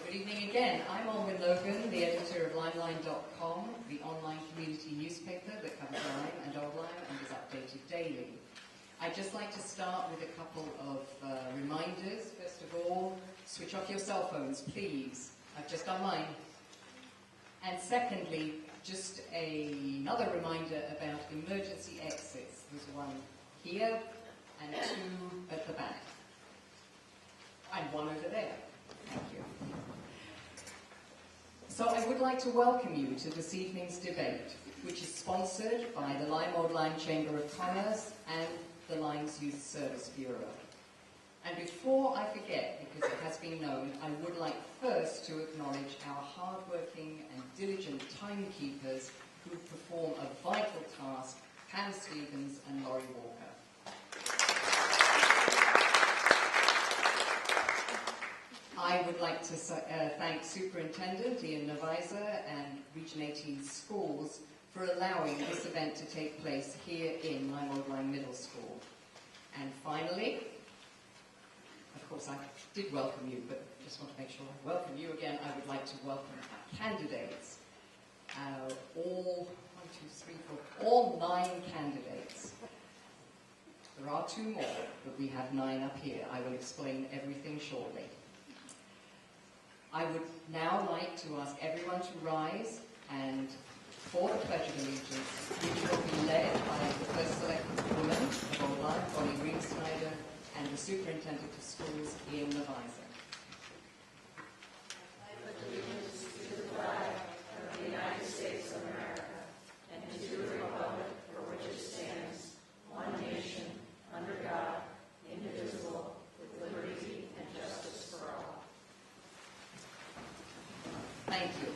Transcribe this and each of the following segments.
Good evening again. I'm Olwyn Logan, the editor of Lyme-Old.com, the online community newspaper that covers Lyme and Old Lyme and is updated daily. I'd just like to start with a couple of reminders. First of all, switch off your cell phones, please. I've just done mine. And secondly, just another reminder about emergency exits. There's one here and two at the back. And one over there. Thank you. So I would like to welcome you to this evening's debate, which is sponsored by the Lyme-Old Chamber of Commerce and the Lyme's Youth Service Bureau. And before I forget, because it has been known, I would like first to acknowledge our hard-working and diligent timekeepers who perform a vital task, Pam Stevens and Laurie Walker. I would like to thank Superintendent Ian Nevisa and Region 18 Schools for allowing this event to take place here in Lyme-Old Middle School. And finally, of course I did welcome you, but just want to make sure I welcome you again. I would like to welcome our candidates. All 9 candidates. There are 2 more, but we have 9 up here. I will explain everything shortly. I would now like to ask everyone to rise and for the Pledge of Allegiance, which will be led by the first selected woman of Old Lyme, Bonnie Greensnyder, and the Superintendent of Schools, Ian Nevisa. I pledge allegiance to the flag of the United States of America and to the republic for which it stands, one nation, under God, indivisible, with liberty and justice for all. Thank you.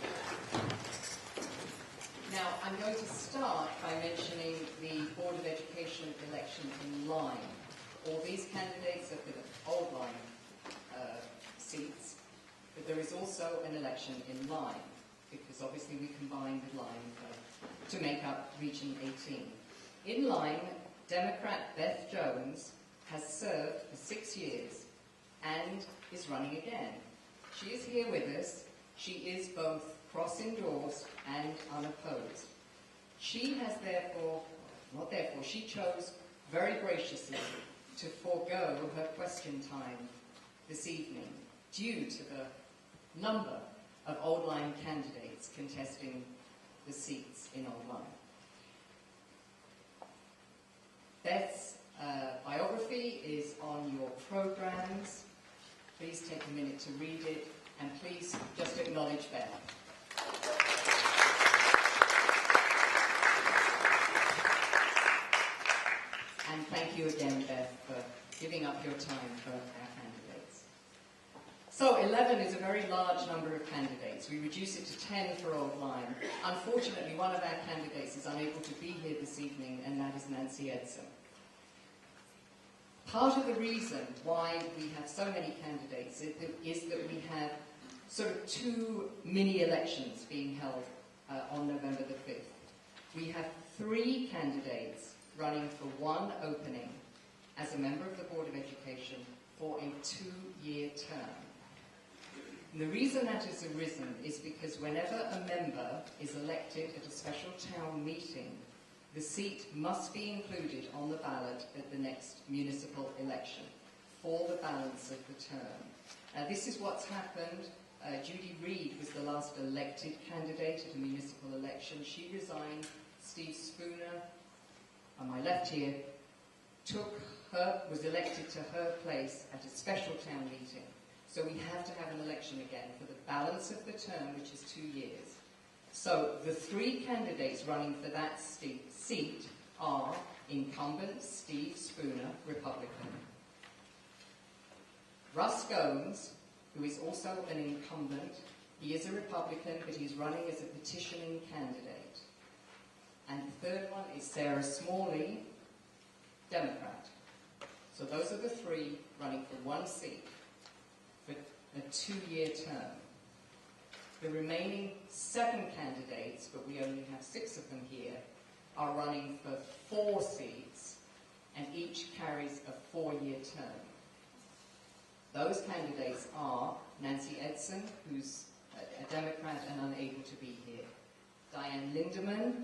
Now, I'm going to start by mentioning the Board of Education election in Lyme. All these candidates are for the Old Lyme seats, but there is also an election in Lyme, because obviously we combined with Lyme to make up Region 18. In Lyme, Democrat Beth Jones has served for 6 years and is running again. She is here with us. She is both cross-endorsed and unopposed. She has she chose very graciously to forego her question time this evening due to the number of Old Lyme candidates contesting the seats in Old Lyme. Beth's biography is on your programs. Please take a minute to read it. And please just acknowledge Beth. And thank you again, Beth, for giving up your time for our candidates. So 11 is a very large number of candidates. We reduce it to 10 for Old Lyme. Unfortunately, one of our candidates is unable to be here this evening, and that is Nancy Edson. Part of the reason why we have so many candidates is that we have sort of 2 mini-elections being held on November the 5th. We have 3 candidates running for 1 opening as a member of the Board of Education for a 2-year term. And the reason that has arisen is because whenever a member is elected at a special town meeting, the seat must be included on the ballot at the next municipal election for the balance of the term. This is what's happened. Judy Reed was the last elected candidate at a municipal election. She resigned. Steve Spooner, on my left here, was elected to her place at a special town meeting. So we have to have an election again for the balance of the term, which is 2 years. So the 3 candidates running for that seat are incumbent Steve Spooner, Republican, Russ Gomes, who is also an incumbent. He is a Republican, but he's running as a petitioning candidate. And the third one is Sarah Smalley, Democrat. So those are the 3 running for 1 seat for a 2-year term. The remaining 7 candidates, but we only have 6 of them here, are running for 4 seats, and each carries a 4-year term. Those candidates are Nancy Edson, Edson, who's a Democrat and unable to be here. Diane Lindemann,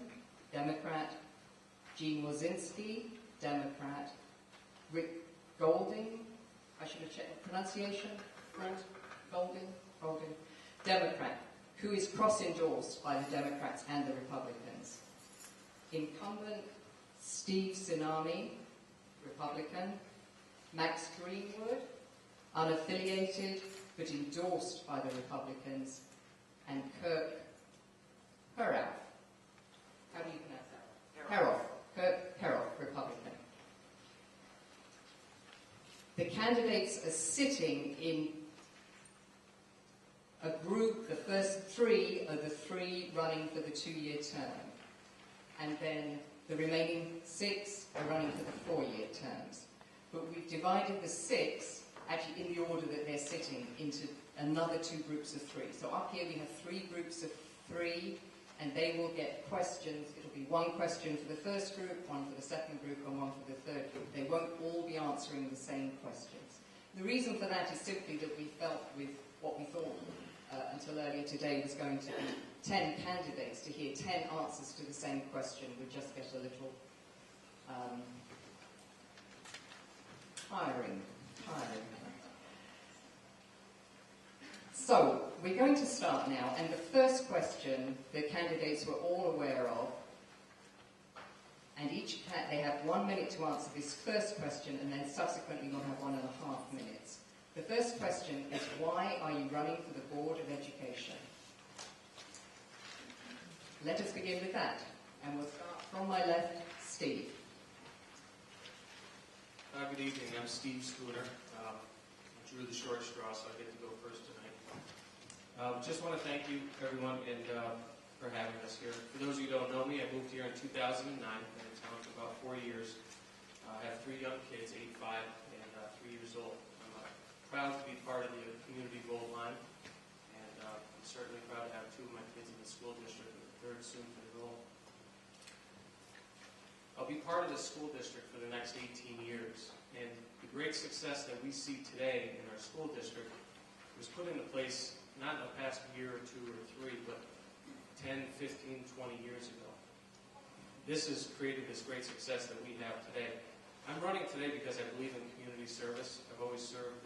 Democrat. Jean Wozinski, Democrat. Rick Golding, I should have checked the pronunciation. Golding, Democrat, who is cross-endorsed by the Democrats and the Republicans. Incumbent Steve Tsunami, Republican. Max Greenwood, unaffiliated but endorsed by the Republicans. And Kirk Heroff. How do you pronounce that? Heroff. Kirk Heroff, Republican. The candidates are sitting in a group. The first three are the three running for the 2-year term. And then the remaining 6 are running for the 4-year terms. But we've divided the 6, actually in the order that they're sitting, into another 2 groups of 3. So up here we have 3 groups of 3, and they will get questions. It'll be 1 question for the first group, 1 for the second group, and 1 for the third group. They won't all be answering the same questions. The reason for that is simply that we felt with what we thought until earlier today was going to be 10 candidates. To hear 10 answers to the same question would just get a little tiring. So, we're going to start now, and the first question the candidates were all aware of, and they have 1 minute to answer this first question, and then subsequently we'll have 1.5 minutes. The first question is, why are you running for the Board of Education? Let us begin with that, and we'll start from my left, Steve. Good evening, I'm Steve Spooner. I drew the short straw, so I get to go first tonight. Just want to thank you, everyone, for having us here. For those of you who don't know me, I moved here in 2009. I've been in town for about 4 years. I have 3 young kids, 8, 5, and 3 years old. I'm proud to be part of the community goal line, and I'm certainly proud to have 2 of my kids in the school district, and the 3rd soon for the goal. I'll be part of the school district for the next 18 years, and the great success that we see today in our school district was put into place not in the past year or 2 or 3, but 10, 15, 20 years ago. This has created this great success that we have today. I'm running today because I believe in community service. I've always served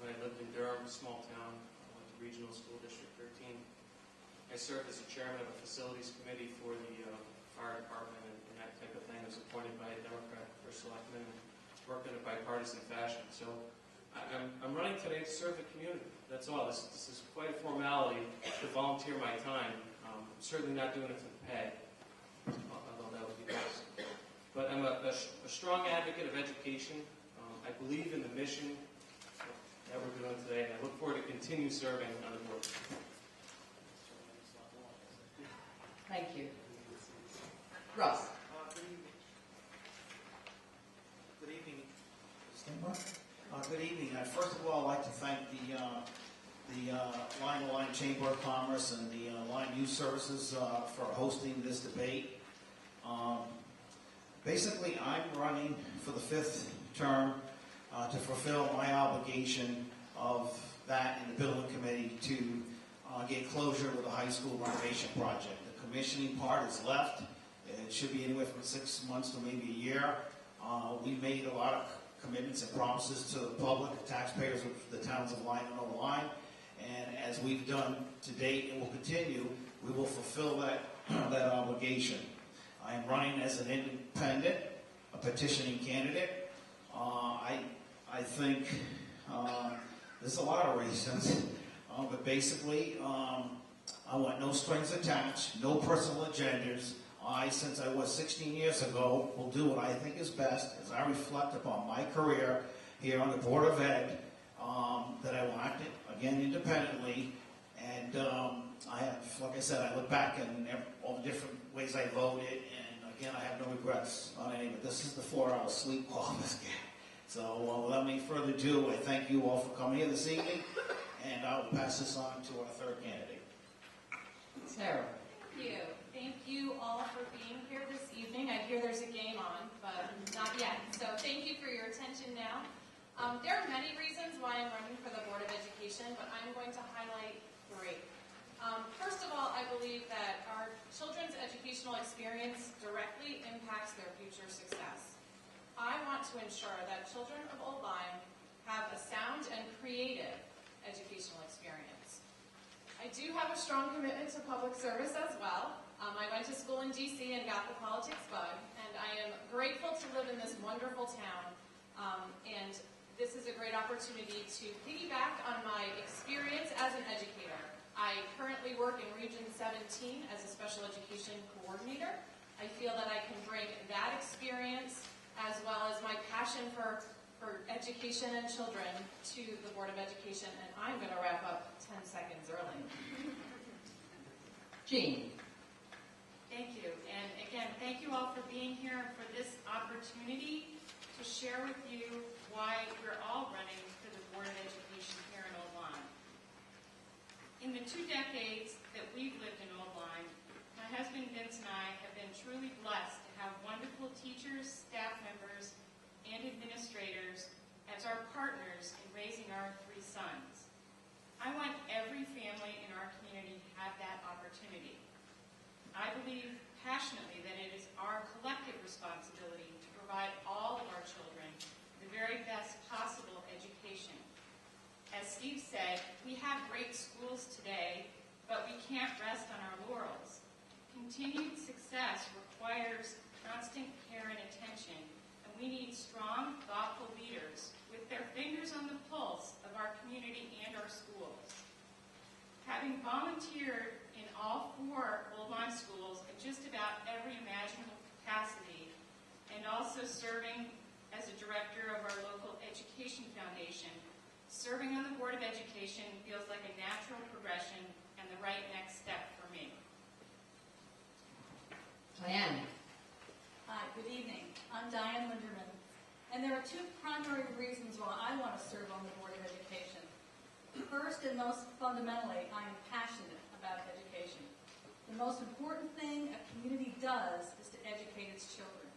when I lived in Durham, a small town, I went to Regional School District 13. I served as the chairman of a facilities committee for the fire department and that type of thing. I was appointed by a Democrat for selectman and worked in a bipartisan fashion. So I'm running today to serve the community. That's all. This is quite a formality to volunteer my time. I'm certainly not doing it for the pay, although that would be nice. But I'm a strong advocate of education. I believe in the mission that we're doing today, and I look forward to continue serving on the board. Thank you. Russ. Good evening. Good evening. First of all, I'd like to thank the Lyme-Old Chamber of Commerce and the Lyme Youth Services for hosting this debate. Basically, I'm running for the 5th term to fulfill my obligation of that in the Building Committee to get closure with the high school renovation project. The commissioning part is left. It should be anywhere from 6 months to maybe a year. We made a lot of commitments and promises to the public, the taxpayers of the towns of Lyme and Old Lyme. And as we've done to date and will continue, we will fulfill that obligation. I am running as an independent, a petitioning candidate. I think there's a lot of reasons, but basically I want no strings attached, no personal agendas. Since I was 16 years ago, will do what I think is best as I reflect upon my career here on the Board of Ed, that I will act again independently. And I have, like I said, I look back and all the different ways I voted, and again, I have no regrets on any of it. This is the 4-hour sleep call this game. So without any further ado, I thank you all for coming here this evening, and I will pass this on to our 3rd candidate. Sarah. Thank you. Thank you all for being here this evening. I hear there's a game on, but not yet. So thank you for your attention now. There are many reasons why I'm running for the Board of Education, but I'm going to highlight I believe that our children's educational experience directly impacts their future success. I want to ensure that children of Old Lyme have a sound and creative educational experience. I do have a strong commitment to public service as well. I went to school in DC and got the politics bug, and I am grateful to live in this wonderful town. And this is a great opportunity to piggyback on my experience as an educator. I currently work in Region 17 as a special education coordinator. I feel that I can bring that experience as well as my passion for education and children to the Board of Education, and I'm going to wrap up 10 seconds early. Jean. Thank you. And again, thank you all for being here and for this opportunity to share with you why we're all running for the Board of Education here in Old Lyme. In the 2 decades that we've lived in Old Lyme, my husband Vince and I have been truly blessed to have wonderful teachers, staff members, and administrators as our partners in raising our 3 sons. I want every family in our community to have that opportunity. I believe passionately that it is our collective responsibility to provide all of our children the very best possible education. As Steve said, we have great schools today, but we can't rest on our laurels. Continued success requires constant care and attention, and we need strong, thoughtful leaders with their fingers on the pulse of our community and our schools. Having volunteered in all 4 Old Lyme schools in just about every imaginable capacity, and also serving as a director of our local education foundation, serving on the Board of Education feels like a natural progression and the right next step for me. Diane. Hi, good evening. I'm Diane Linderman, and there are 2 primary reasons why I want to serve on the Board of Education. First and most fundamentally, I am passionate about education. The most important thing a community does is to educate its children.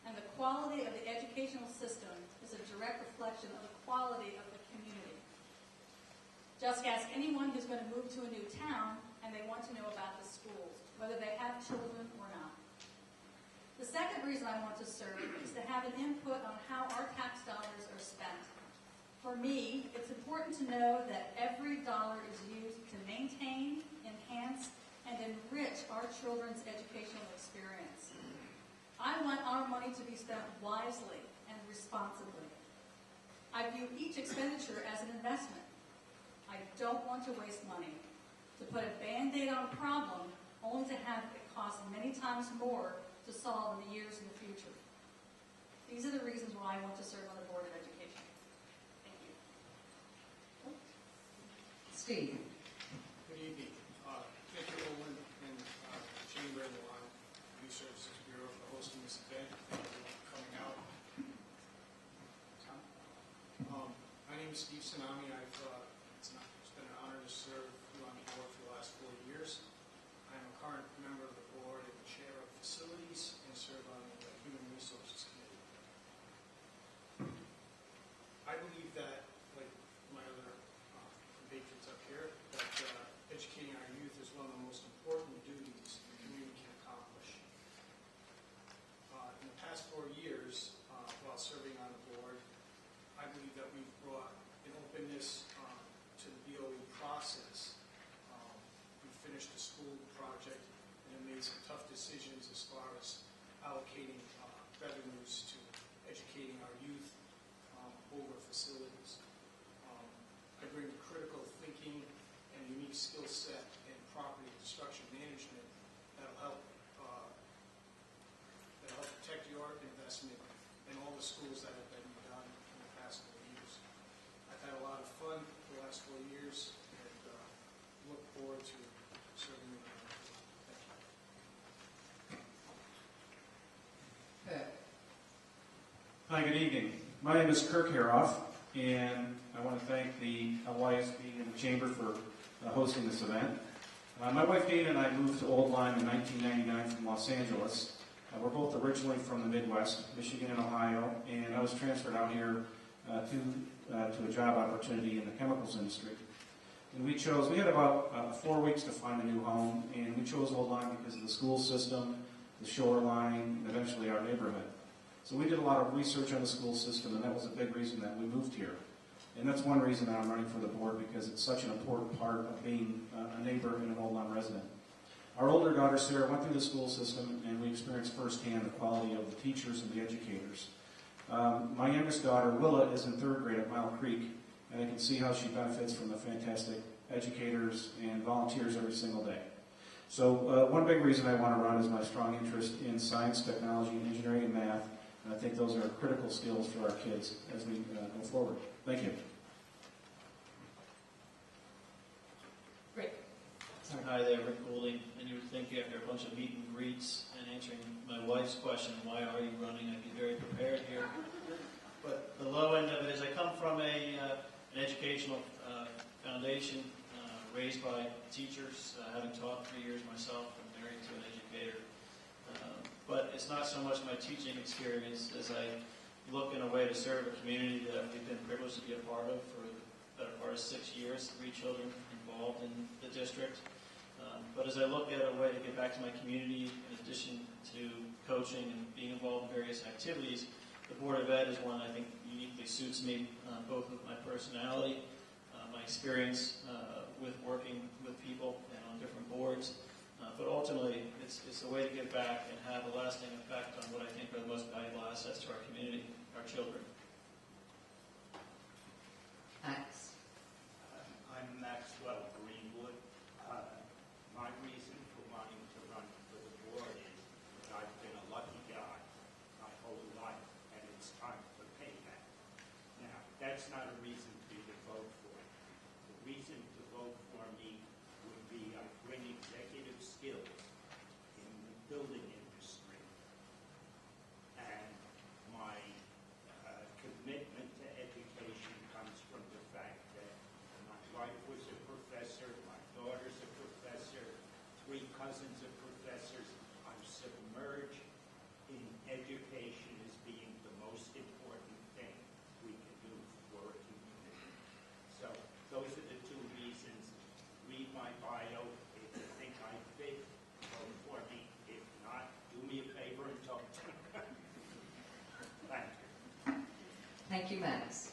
And the quality of the educational system is a direct reflection of the quality of the community. Just ask anyone who's going to move to a new town and they want to know about the schools, whether they have children or not. The second reason I want to serve is to have an input on how our tax dollars are spent. For me, it's important to know that every dollar is used to maintain, enhance, and enrich our children's educational experience. I want our money to be spent wisely and responsibly. I view each expenditure as an investment. I don't want to waste money, to put a Band-Aid on a problem only to have it cost many times more to solve in the years in the future. These are the reasons why I want to serve on the Board of Education. Thank you. Steve. Good evening. Thank you, Olin and Chamber and the Lyme Youth Services Bureau for hosting this event. Thank you for coming out. My name is Steve Tsunami. It's been an honor to serve you on the board for the last 4 years. I am a current member of the board and chair of facilities and serve on the Human Resources Committee. I believe that, like my other compatriots up here, that educating our youth is one of the most important duties the community can accomplish. In the past 4 years, while serving on the board, I believe that we've brought an openness to the BOE process. We finished the school project and have made some tough decisions as far as allocating revenues to educating our youth over facilities. I bring critical thinking and unique skill set in property and construction management that'll help protect your investment in all the schools that have been done in the past 4 years. I've had a lot of fun the last 4 years and look forward to serving you. Thank you. Kirk. Hi, good evening. My name is Kirk Haroff, and I want to thank the LYSB and the Chamber for hosting this event. My wife Dana and I moved to Old Lyme in 1999 from Los Angeles. We're both originally from the Midwest, Michigan and Ohio, and I was transferred out here to a job opportunity in the chemicals industry. And we had about 4 weeks to find a new home, and we chose Old Lyme because of the school system, the shoreline, and eventually our neighborhood. So we did a lot of research on the school system, and that was a big reason that we moved here. And that's one reason that I'm running for the board, because it's such an important part of being a neighbor and an Old Lyme resident. Our older daughter, Sarah, went through the school system, and we experienced firsthand the quality of the teachers and the educators. My youngest daughter, Willa, is in 3rd grade at Mile Creek, and I can see how she benefits from the fantastic educators and volunteers every single day. So one big reason I want to run is my strong interest in science, technology, engineering, and math, and I think those are critical skills for our kids as we go forward. Thank you. Great. Hi there, Rick Goulding. And you would think after a bunch of meet and greets and answering my wife's question, why are you running, I'd be very prepared here. But the low end of it is I come from an educational foundation raised by teachers, having taught 3 years myself. I'm married to an educator. But it's not so much my teaching experience as I look in a way to serve a community that we've been privileged to be a part of for the better part of 6 years, 3 children involved in the district. But as I look at a way to get back to my community, in addition to coaching and being involved in various activities, the Board of Ed is one I think uniquely suits me, both with my personality, my experience with working with people and on different boards, but ultimately it's a way to give back and have a lasting effect on what I think are the most valuable assets to our community, our children. Max. I'm Maxwell Greenwood. My reason for wanting to run for the board is that I've been a lucky guy my whole life, and it's time for payback. Now, that's not a reason for you to vote for me. The reason to vote for me would be I bring executive skills in the building industry, and my commitment to education comes from the fact that my wife was a professor, my daughter's a professor, 3 cousins are professors. I'm submerged in education as being the most important thing we can do for a community. So those are the 2 reasons. Read my bio. If you think I fit, vote for me. If not, do me a favor and talk to me. Thank you. Thank you, Max.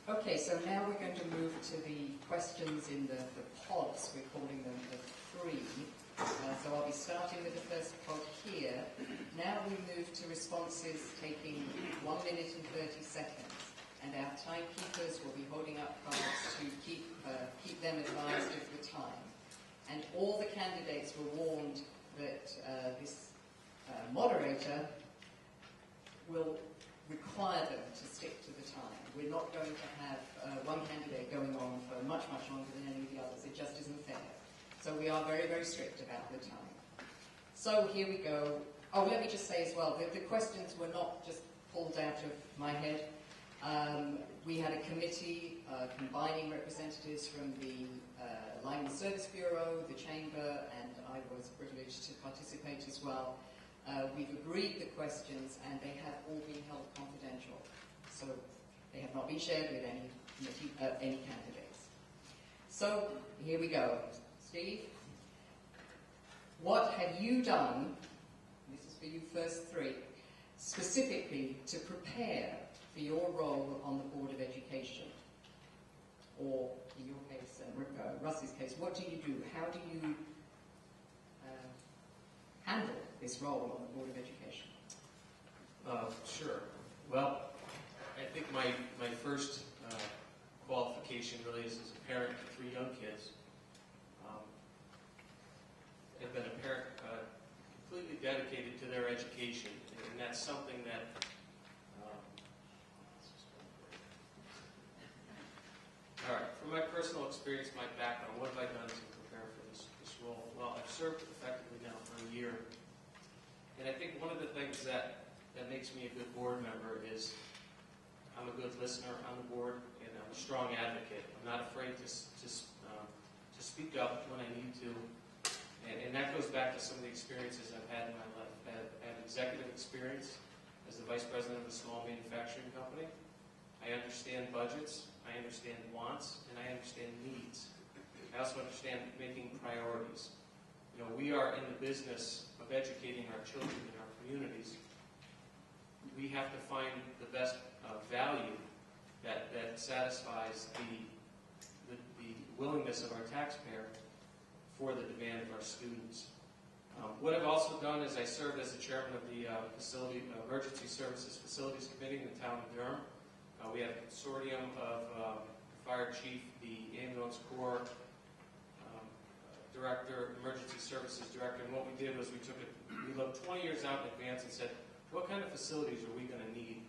Okay, so now we're going to move to the questions in the pods. We're calling them the 3. So I'll be starting with the first pod here. Now we move to responses taking 1 minute and 30 seconds. And our timekeepers will be holding up cards to keep them advised of the time. And all the candidates were warned that this moderator will require them to stick to the time. We're not going to have one candidate going on for much, much longer than any of the others. It just isn't fair. So we are very, very strict about the time. So here we go. Oh, let me just say as well, the questions were not just pulled out of my head. We had a committee combining representatives from the Lyme Service Bureau, the Chamber, and I was privileged to participate as well. We've agreed the questions, and they have all been held confidential. So they have not been shared with any candidates. So here we go. Steve, what have you done, this is for you first 3, specifically to prepare for your role on the Board of Education? Or, in your case, Russ's case, what do you do? How do you handle this role on the Board of Education? Sure. Well, I think my first qualification really is as a parent of 3 young kids. I've been a parent completely dedicated to their education, and that's something that all right, from my personal experience, my background, what have I done to prepare for this role? Well, I've served effectively now for a year, and I think one of the things that makes me a good board member is I'm a good listener on the board, and I'm a strong advocate. I'm not afraid to speak up when I need to. And that goes back to some of the experiences I've had in my life. I have executive experience as the vice president of a small manufacturing company. I understand budgets. I understand wants, and I understand needs. I also understand making priorities. You know, we are in the business of educating our children in our communities. We have to find the best value that satisfies the willingness of our taxpayer for the demand of our students. What I've also done is I served as the chairman of the Emergency Services Facilities Committee in the town of Durham. We had a consortium of fire chief, the ambulance corps director, emergency services director, and what we did was we looked 20 years out in advance and said, what kind of facilities are we going to need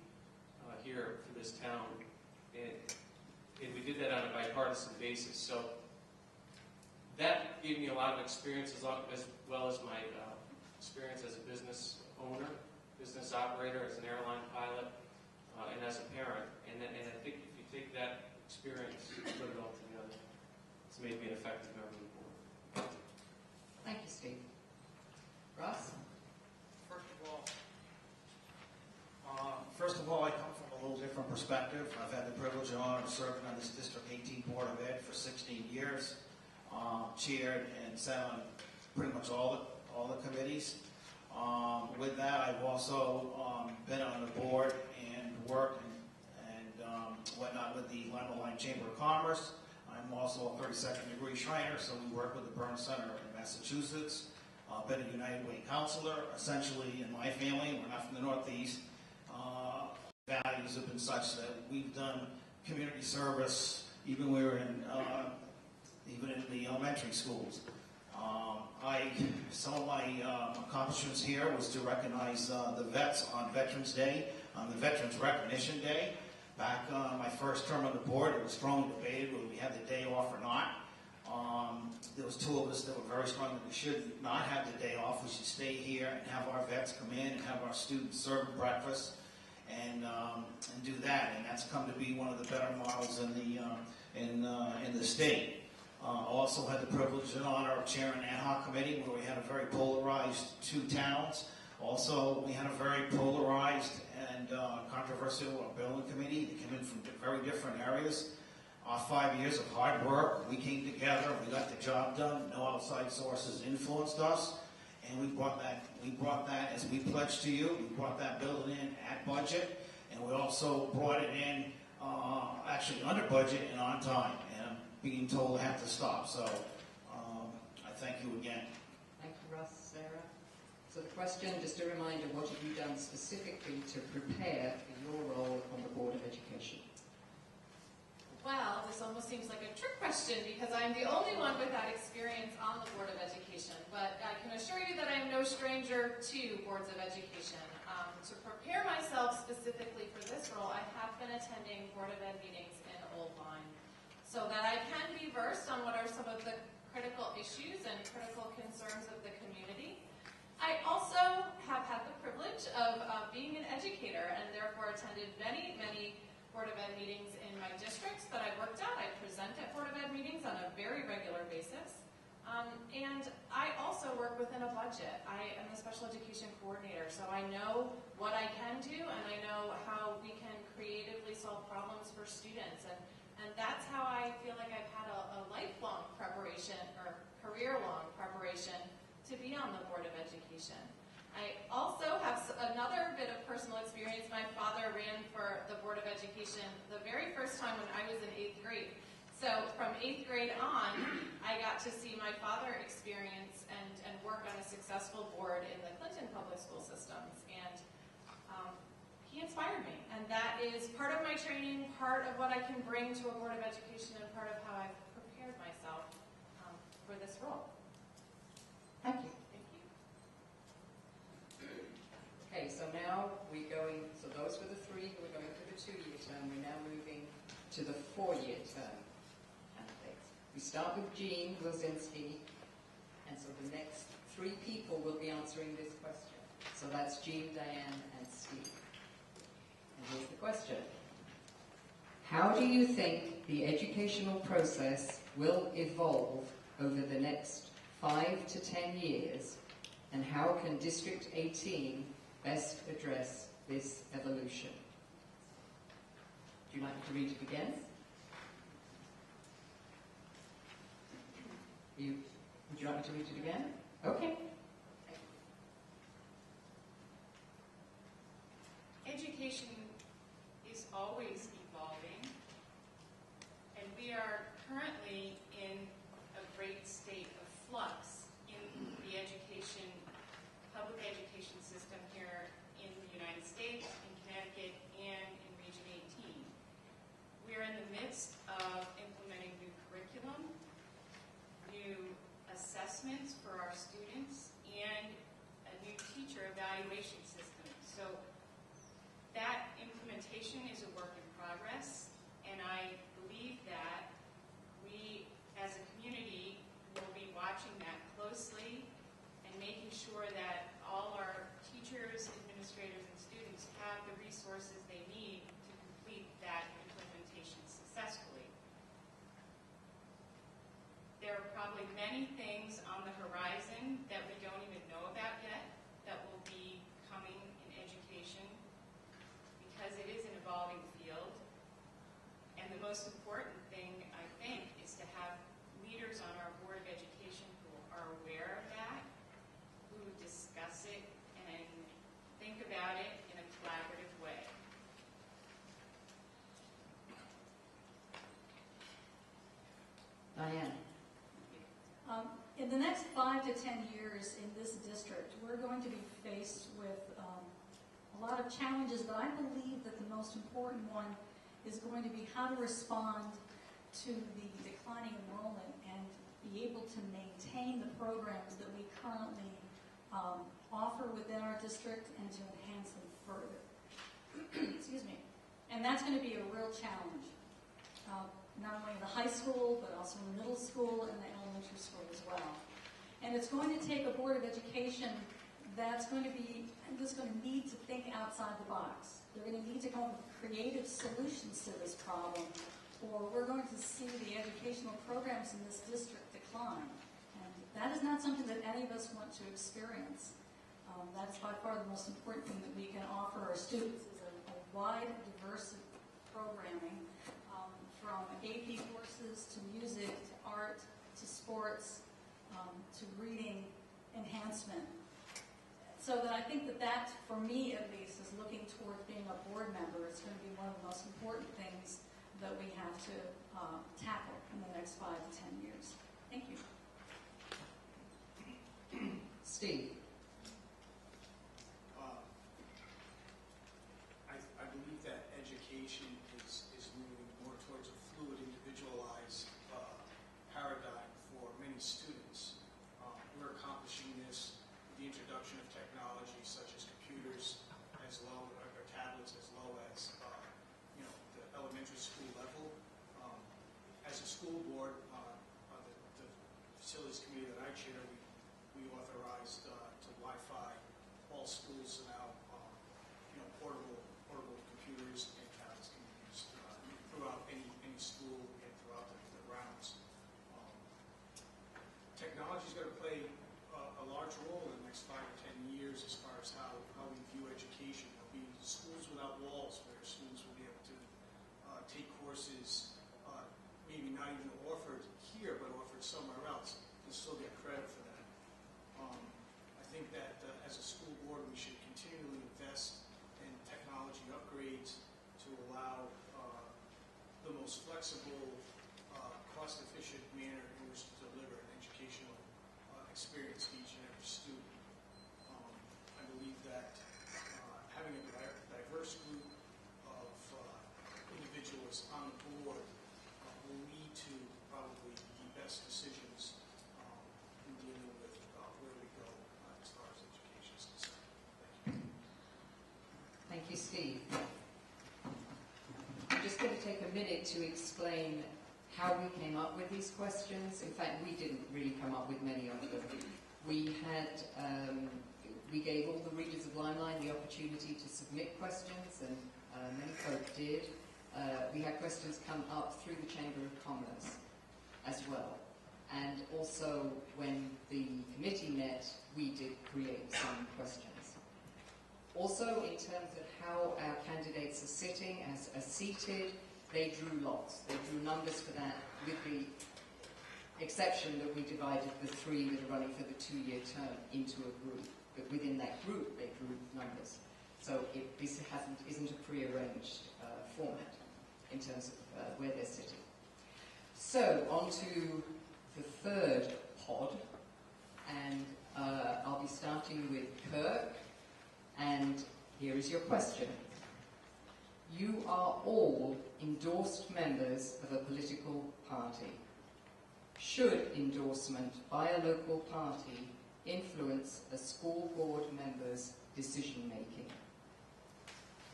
here for this town? And we did that on a bipartisan basis. So that gave me a lot of experience as well as my experience as a business owner, business operator, as an airline pilot, and as a parent. And I think if you take that experience and put it all together, it's made me an effective member of the board. Thank you, Steve. Ross? First of all, I come from a little different perspective. I've had the privilege and honor of serving on this District 18 Board of Ed for 16 years, chaired and sat on pretty much all the committees. With that, I've also been on the board and worked and whatnot with the Lyme-Old Chamber of Commerce. I'm also a 32nd degree Shriner, so we work with the Burn Center in Massachusetts. Been a United Way counselor. Essentially, in my family, we're not from the Northeast. Values have been such that we've done community service even when we were in the elementary schools. Some of my accomplishments here was to recognize the vets on Veterans Day, on the Veterans Recognition Day. Back my first term on the board, it was strongly debated whether we had the day off or not. There was two of us that were very strong that we should not have the day off. We should stay here and have our vets come in and have our students serve breakfast and do that. And that's come to be one of the better models in the state. Also had the privilege and honor of chairing an ad hoc committee where we had a very polarized two towns. Also, we had a very polarized and controversial building committee that came in from very different areas. 5 years of hard work, we came together, we got the job done, no outside sources influenced us, and we brought that as we pledged to you, we brought that building in at budget, and we also brought it in actually under budget and on time, and I'm being told I have to stop, so I thank you again. Thank you, Russ. Sarah? So the question, just a reminder, what have you done specifically to prepare for your role on the Board of Education? Well, this almost seems like a trick question because I'm the only one with that experience on the Board of Education, but I can assure you that I am no stranger to boards of education. To prepare myself specifically for this role, I have been attending Board of Ed meetings in Old Lyme so that I can be versed on what are some of the critical issues and critical concerns of the community. I also have had the privilege of being an educator and therefore attended many, many Board of Ed meetings in my districts that I worked at. I present at Board of Ed meetings on a very regular basis. And I also work within a budget. I am the special education coordinator, so I know what I can do and I know how we can creatively solve problems for students. And that's how I feel like I've had a lifelong preparation or career-long preparation to be on the Board of Education. I also have another bit of personal experience. My father ran for the Board of Education the very first time when I was in 8th grade. So from 8th grade on, I got to see my father experience and work on a successful board in the Clinton public school systems. And he inspired me. And that is part of my training, part of what I can bring to a Board of Education, and part of how I've prepared myself for this role. Thank you. Okay, so now so those were the three who were going through the 2-year term. We're now moving to the 4-year term candidates. We start with Jean Lozinski, and so the next 3 people will be answering this question. So that's Jean, Diane, and Steve. And here's the question. How do you think the educational process will evolve over the next 5 to 10 years, and how can District 18 best address this evolution? Would you like me to read it again? Would you like me to read it again? Okay. Education is always evolving, and we are currently in a great state of flux in the public education system here in the United States, in Connecticut, and in Region 18. We are in the midst of implementing new curriculum, new assessments for our students, and a new teacher evaluation system. So that implementation is a work in progress, and I believe that we, as a community, will be watching that closely and making sure that all our teachers, administrators, and students have the resources they need to complete that implementation successfully. There are probably many things on the horizon that we don't even know about yet that will be coming in education, because it is an evolving field. And the most important thing, I think, is to have leaders on our Board of Education who are aware of that, who discuss it and think about it in a collaborative way. Diane. In the next 5 to 10 years in this district, we're going to be faced with a lot of challenges, but I believe that the most important one is going to be how to respond to the declining enrollment and be able to maintain the programs that we currently offer within our district and to enhance them further. Excuse me. And that's going to be a real challenge, not only in the high school, but also in the middle school and the elementary school as well. And it's going to take a Board of Education that's going to need to think outside the box. They're going to need to come up with creative solutions to this problem, or we're going to see the educational programs in this district decline. And that is not something that any of us want to experience. That's by far the most important thing that we can offer our students is a wide diversity programming, from AP courses to music to art to sports to reading enhancement. So that I think that, for me at least, is looking toward being a board member. It's going to be one of the most important things that we have to tackle in the next 5 to 10 years. Thank you. Steve. I believe that education is moving more towards a fluid, individualized paradigm for many students. We're accomplishing this with the introduction of technology such as computers, or tablets, as low as the elementary school level. As a school board, the facilities committee that I chair, we authorized to Wi-Fi all schools now. Portable computers and tablets can be used throughout any school and throughout the grounds. Technology is going to play a large role in the next 5 to 10 years as far as how we view education. There'll be schools without walls where students will be able to take courses maybe not even offered here but offered somewhere else and still get credit for that. I think that as a school board we should continually invest in technology upgrades to allow the most flexible, cost-efficient manner in which to deliver an educational experience to each and every student. I believe that having a diverse group of individuals on the board will lead to probably the best decisions in dealing with where we go as far as education is concerned. Thank you. Thank you, Steve. I'm just going to take a minute to explain how we came up with these questions. In fact, we didn't really come up with many of them. We gave all the readers of Limelight the opportunity to submit questions, and many folk did. We had questions come up through the Chamber of Commerce as well. And also, when the committee met, we did create some questions. Also, in terms of how our candidates are sitting, as seated, they drew lots. They drew numbers for that with the exception that we divided the 3 that are running for the 2-year term into a group. But within that group, they drew numbers. So this isn't a prearranged format in terms of where they're sitting. So, on to the 3rd pod, and I'll be starting with Kirk, and here is your question. You are all endorsed members of a political party. Should endorsement by a local party influence a school board member's decision-making?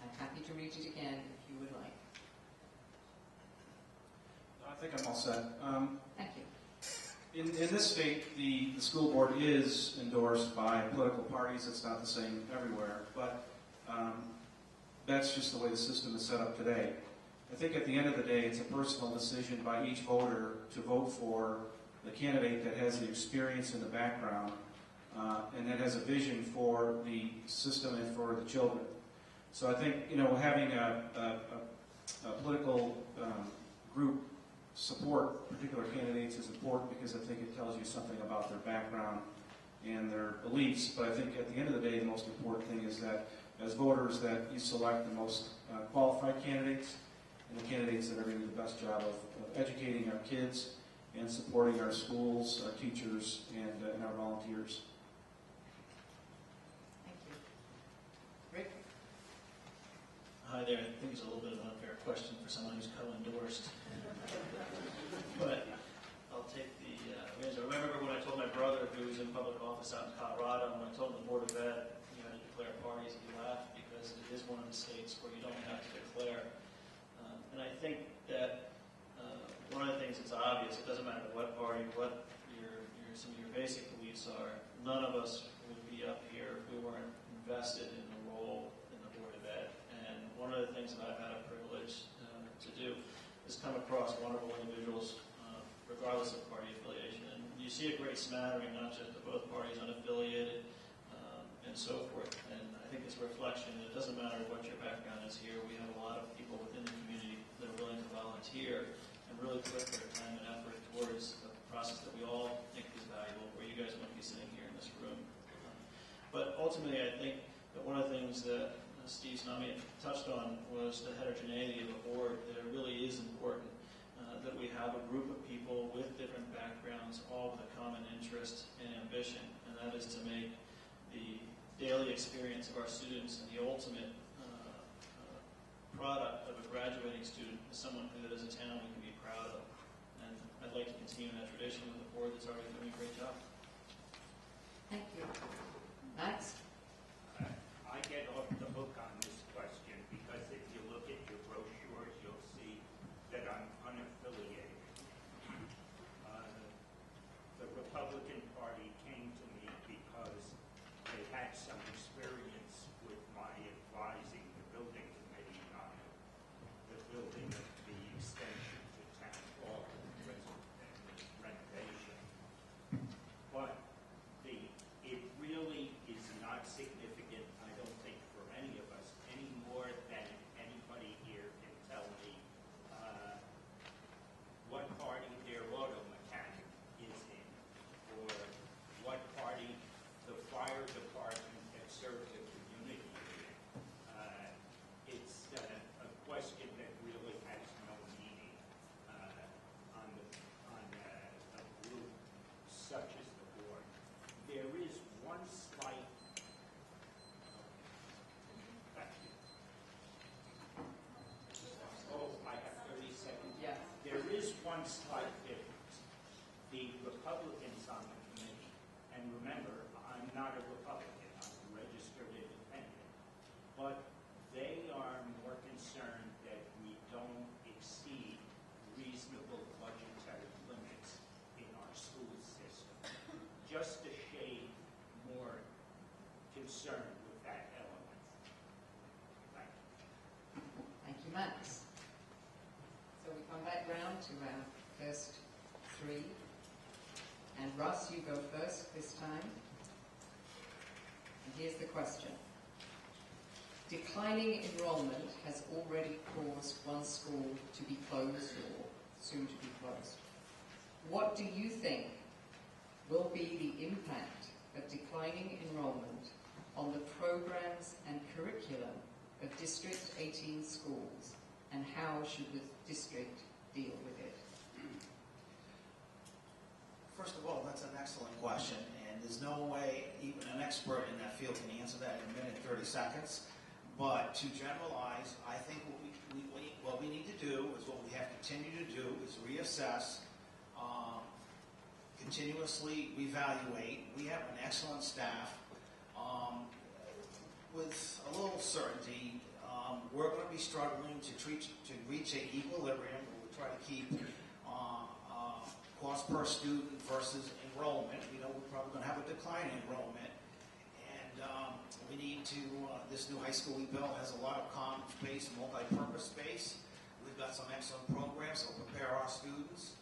I'm happy to read it again if you would like. I think I'm all set. Thank you. In this state, the school board is endorsed by political parties. It's not the same everywhere, but that's just the way the system is set up today. I think at the end of the day, it's a personal decision by each voter to vote for the candidate that has the experience in the background and that has a vision for the system and for the children. So I think, having a political group support particular candidates is important because I think it tells you something about their background and their beliefs. But I think at the end of the day, the most important thing is that as voters that you select the most qualified candidates and the candidates that are going to do the best job of educating our kids and supporting our schools, our teachers, and our volunteers. Thank you. Rick? Hi there. I think it's a little bit of an unfair question for someone who's co-endorsed. But I'll take the answer. I remember when I told my brother, who was in public office out in Colorado, when I told him the Board of Ed, you had to declare parties, he laughed because it is one of the states where you don't have to declare. And I think that one of the things that's obvious, it doesn't matter what party, what some of your basic beliefs are, none of us would be up here if we weren't invested in the role in the Board of Ed. And one of the things that I've had a privilege to do is come across wonderful individuals, regardless of party affiliation. And you see a great smattering, not just of both parties, unaffiliated, and so forth. And I think it's a reflection. It doesn't matter what your background is here. We have a lot of people within the community that are willing to volunteer and really put their time and effort towards a process that we all think is valuable, where you guys wouldn't be sitting here in this room. But ultimately, I think that one of the things that Steve Snami touched on was the heterogeneity of the board. That it really is important that we have a group of people with different backgrounds, all with a common interest and ambition, and that is to make the daily experience of our students and the ultimate product of a graduating student is someone who, as a town, we can be proud of. And I'd like to continue that tradition with a board that's already doing a great job. Thank you. Max? I get off the hook on this question because if you look at your brochures, you'll see that I'm unaffiliated. The Republican Party came to me because they had some experience with my advising the building committee on the building of the extension to town hall and the renovation. But it really is not significant, I don't think, for any of us, any more than anybody here can tell me what party their auto mechanic is in, or what party the fire department that serves the community is in. It's a question that really has no meaning on a group such as the board. There is one slight. Thank you. Oh, I have 30 seconds. Yeah. There is one slight difference. The Republicans on the committee, and remember, I'm not a Republican, I'm a registered independent, but they are more concerned that we don't exceed reasonable budgetary limits in our school system. Just a shade more concerned with that element. Thank you. Thank you, Max. So we come back round to our first 3. And Russ, you go first this time. And here's the question. Declining enrollment has already caused one school to be closed or soon to be closed. What do you think will be the impact of declining enrollment on the programs and curriculum of District 18 schools, and how should the district deal with it? First of all, that's an excellent question, and there's no way even an expert in that field can answer that in a minute and 30 seconds. But to generalize, I think what we need to do is what we have to continue to do is reassess, continuously reevaluate. We have an excellent staff. With a little certainty, we're going to be struggling to reach an equilibrium where we try to keep cost per student versus enrollment. You know, we're probably going to have a decline in enrollment. And we need to, this new high school we built has a lot of common space, multi-purpose space. We've got some excellent programs that will prepare our students.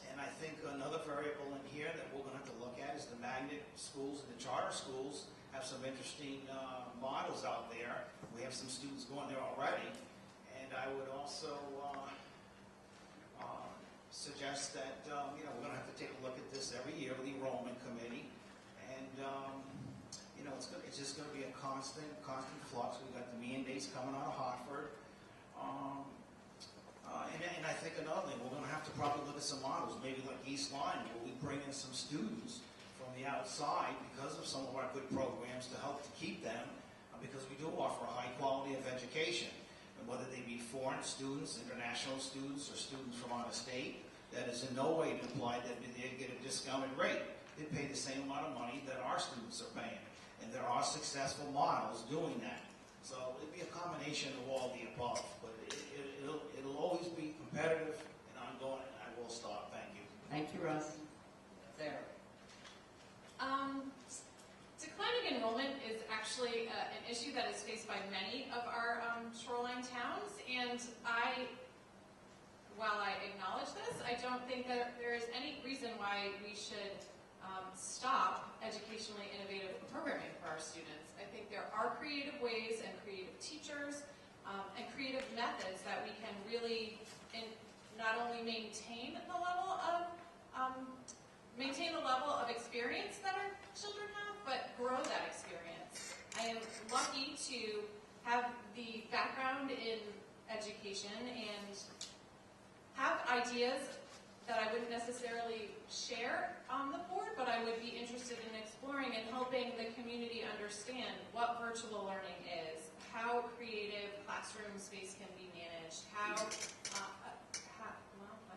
And I think another variable in here that we're going to have to look at is the magnet schools and the charter schools have some interesting models out there. We have some students going there already. And I would also suggest that you know, we're going to have to take a look at this every year with the enrollment committee. And you know, it's just going to be a constant flux. We've got the mandates coming out of Hartford. And I think another thing, we're going to have to probably look at some models, maybe like East Lyme, where we bring in some students from the outside because of some of our good programs to help to keep them, because we do offer a high quality of education. And whether they be foreign students, international students, or students from out of state, that is in no way to imply that they get a discounted rate. They pay the same amount of money that our students are paying. And there are successful models doing that. So it'd be a combination of all the above, but it'll always be competitive and ongoing, and I will stop. Thank you. Thank you, Russ. Sarah. Declining enrollment is actually an issue that is faced by many of our shoreline towns, and while I acknowledge this, I don't think that there is any reason why we should stop educationally innovative programming for our students. I think there are creative ways and creative teachers and creative methods that we can really not only maintain the level of experience that our children have, but grow that experience. I am lucky to have the background in education and have ideas that I wouldn't necessarily share on the board, but I would be interested in exploring and helping the community understand what virtual learning is, how creative classroom space can be managed, I'm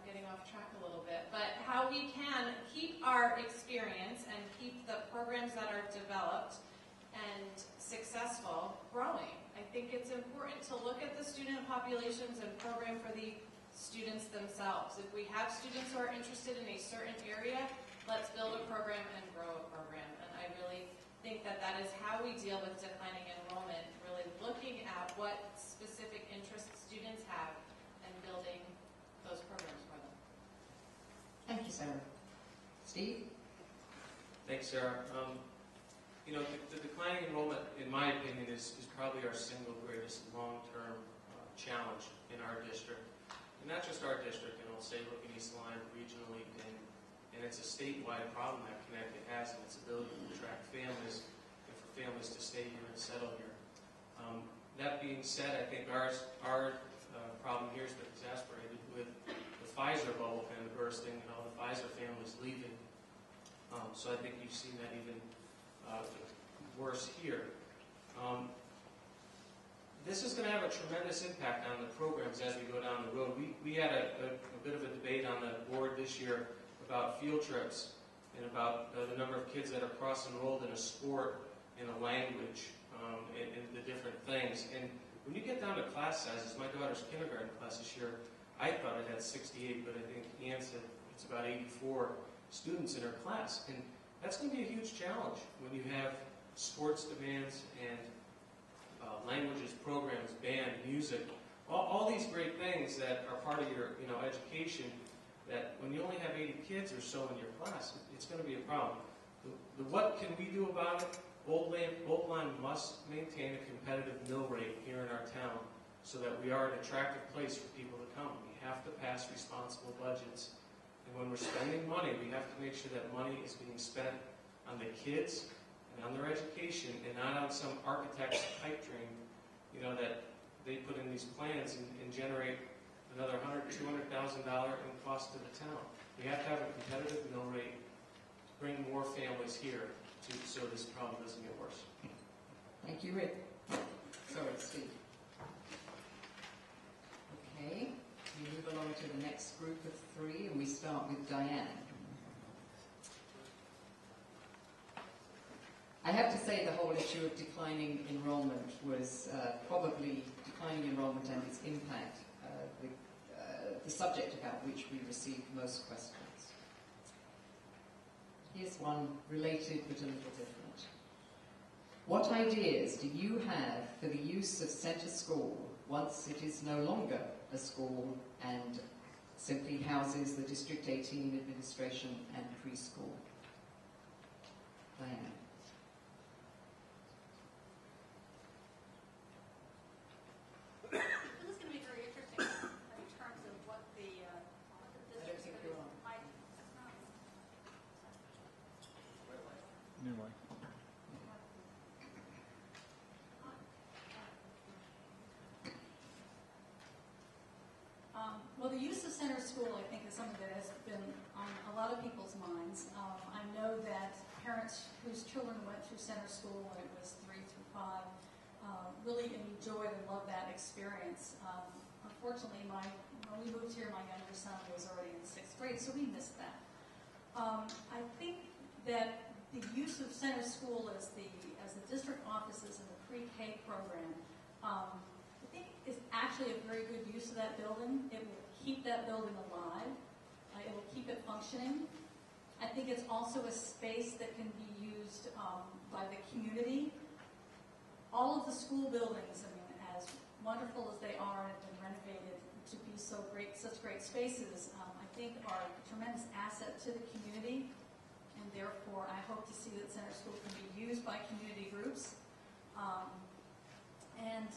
getting off track a little bit, but how we can keep our experience and keep the programs that are developed and successful growing. I think it's important to look at the student populations and program for the students themselves. If we have students who are interested in a certain area, let's build a program and grow a program. And I really think that that is how we deal with declining enrollment, really looking at what specific interests students have and building those programs for them. Thank you, Sarah. Steve? Thanks, Sarah. You know, the declining enrollment, in my opinion, is probably our single greatest long-term challenge in our district. And not just our district, and I'll say look at East Lyme regionally, and it's a statewide problem that Connecticut has in its ability to attract families and for families to stay here and settle here. That being said, I think our problem here has been exacerbated with the Pfizer bubble kind of bursting and all the Pfizer families leaving. So I think you've seen that even worse here. This is going to have a tremendous impact on the programs as we go down the road. We had a bit of a debate on the board this year about field trips and about the number of kids that are cross-enrolled in a sport, in a language, and the different things. And when you get down to class sizes, my daughter's kindergarten class this year, I thought it had 68, but I think Ann said it's about 84 students in her class. And that's going to be a huge challenge when you have sports demands and languages, programs, band, music, all these great things that are part of your education, that when you only have 80 kids or so in your class, it's going to be a problem. What can we do about it? Old Lyme must maintain a competitive mill rate here in our town so that we are an attractive place for people to come. We have to pass responsible budgets And when we're spending money, we have to make sure that money is being spent on the kids and on their education and not on some architect's pipe dream, that they put in these plans and generate another $100,000, $200,000 in cost to the town. We have to have a competitive mill rate to bring more families here so this problem doesn't get worse. Thank you, Rick. Sorry, Steve. Okay, we move along to the next group of three, and we start with Diane. I have to say the whole issue of declining enrollment was probably declining enrollment and its impact, the subject about which we received most questions. Here's one related but a little different. What ideas do you have for the use of Centre School once it is no longer a school and simply houses the District 18 administration and preschool? Diane. This is going to be very interesting in terms of what the I don't think you're on. New one. Well, the use of Centre School, I think, is something that has been on a lot of people's minds. I know that parents whose children went through Centre School when it was 3 through 5 really enjoyed and loved that experience. Unfortunately, when we moved here, my younger son was already in 6th grade, so we missed that. I think that the use of Centre School as the district offices in the pre-K program, I think is actually a very good use of that building. It will keep that building alive. It will keep it functioning. I think it's also a space that can be used by the community. All of the school buildings, I mean, as wonderful as they are and have been renovated to be such great spaces, I think are a tremendous asset to the community. And therefore, I hope to see that Centre School can be used by community groups. And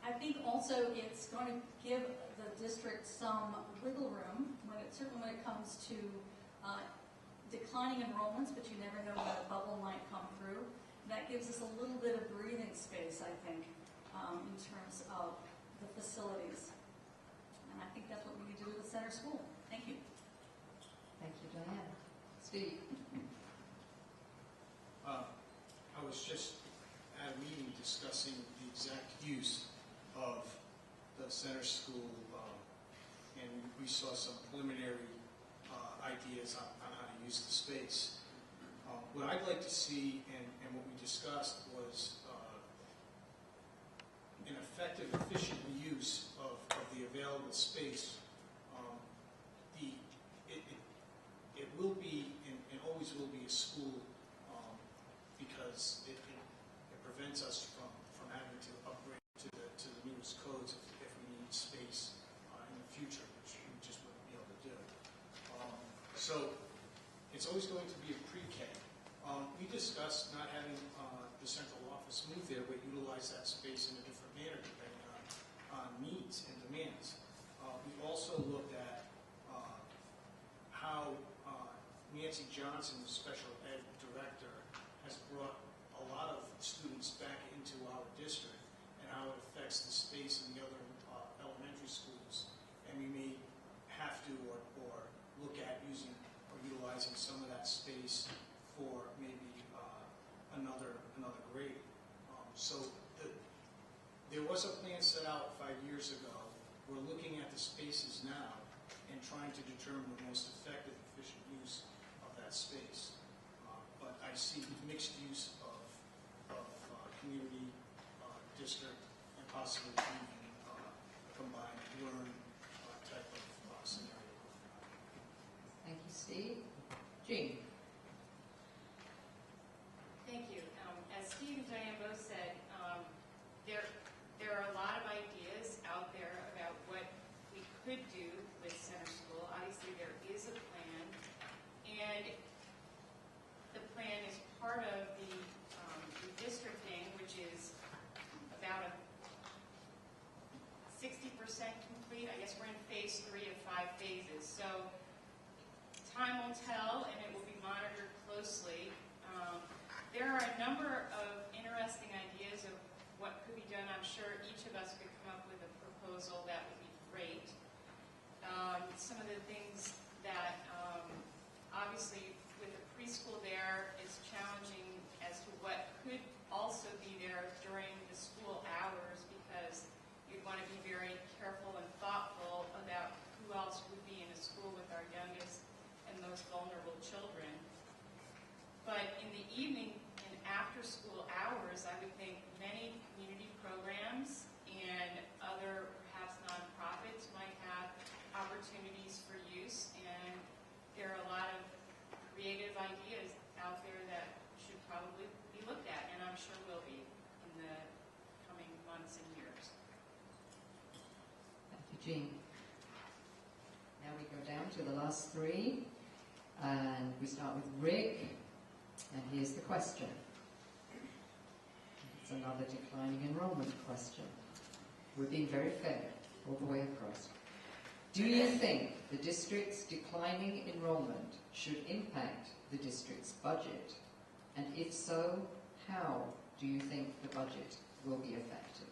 I think also it's going to give the district some wiggle room certainly when it comes to declining enrollments, but you never know when a bubble might come through. That gives us a little bit of breathing space, I think, in terms of the facilities. And I think that's what we need to do with Centre School. Thank you. Thank you, Diane. Steve. I was just at a meeting discussing the exact use of the Centre School, and we saw some preliminary ideas on how to use the space. What I'd like to see, and what we discussed, was an effective, efficient use of the available space. It will be, and always will be, a school because it prevents us from having to upgrade to the newest codes if we need space in the future, which we just wouldn't be able to do. So it's always going to be a pre-K. We discussed not having the central office move there, but utilize that space in a different manner depending on needs and demands. We also looked at how Nancy Johnson, the special ed director, has brought a lot of students back into our district and how it affects the space in the other elementary schools. And we may have to or look at using or utilizing some of that space for maybe another grade. There was a plan set out 5 years ago. We're looking at the spaces now and trying to determine the most effective, efficient use of that space. But I see mixed use of community, district, and possibly even combined learn type of scenario. Thank you, Steve. Jean. Thank you. As Steve and Diane both said, there are a lot of ideas out there about what we could do with Centre School. Obviously, there is a plan, and the plan is part of the redistricting, which is about a 60% complete. I guess we're in phase 3 of 5 phases. So one tell, and it will be monitored closely. There are a number of interesting ideas of what could be done. I'm sure each of us could come up with a proposal that would be great. Some of the things that, obviously, with a preschool there, is challenging as to what could also be there during the school hours, because you'd want to be very careful and thoughtful about who else would be in a school with our youngest and most vulnerable children. But in the evening and after school hours, I would think many community programs and other perhaps nonprofits might have opportunities for use, and there are a lot of creative ideas out there that should probably be looked at, and I'm sure will be in the coming months and years. Thank you, Jean. Now we go down to the last three, and we start with Rick, and here's the question. It's another declining enrollment question. We're being very fair all the way across. Do you think the district's declining enrollment should impact the district's budget? And if so, how do you think the budget will be affected?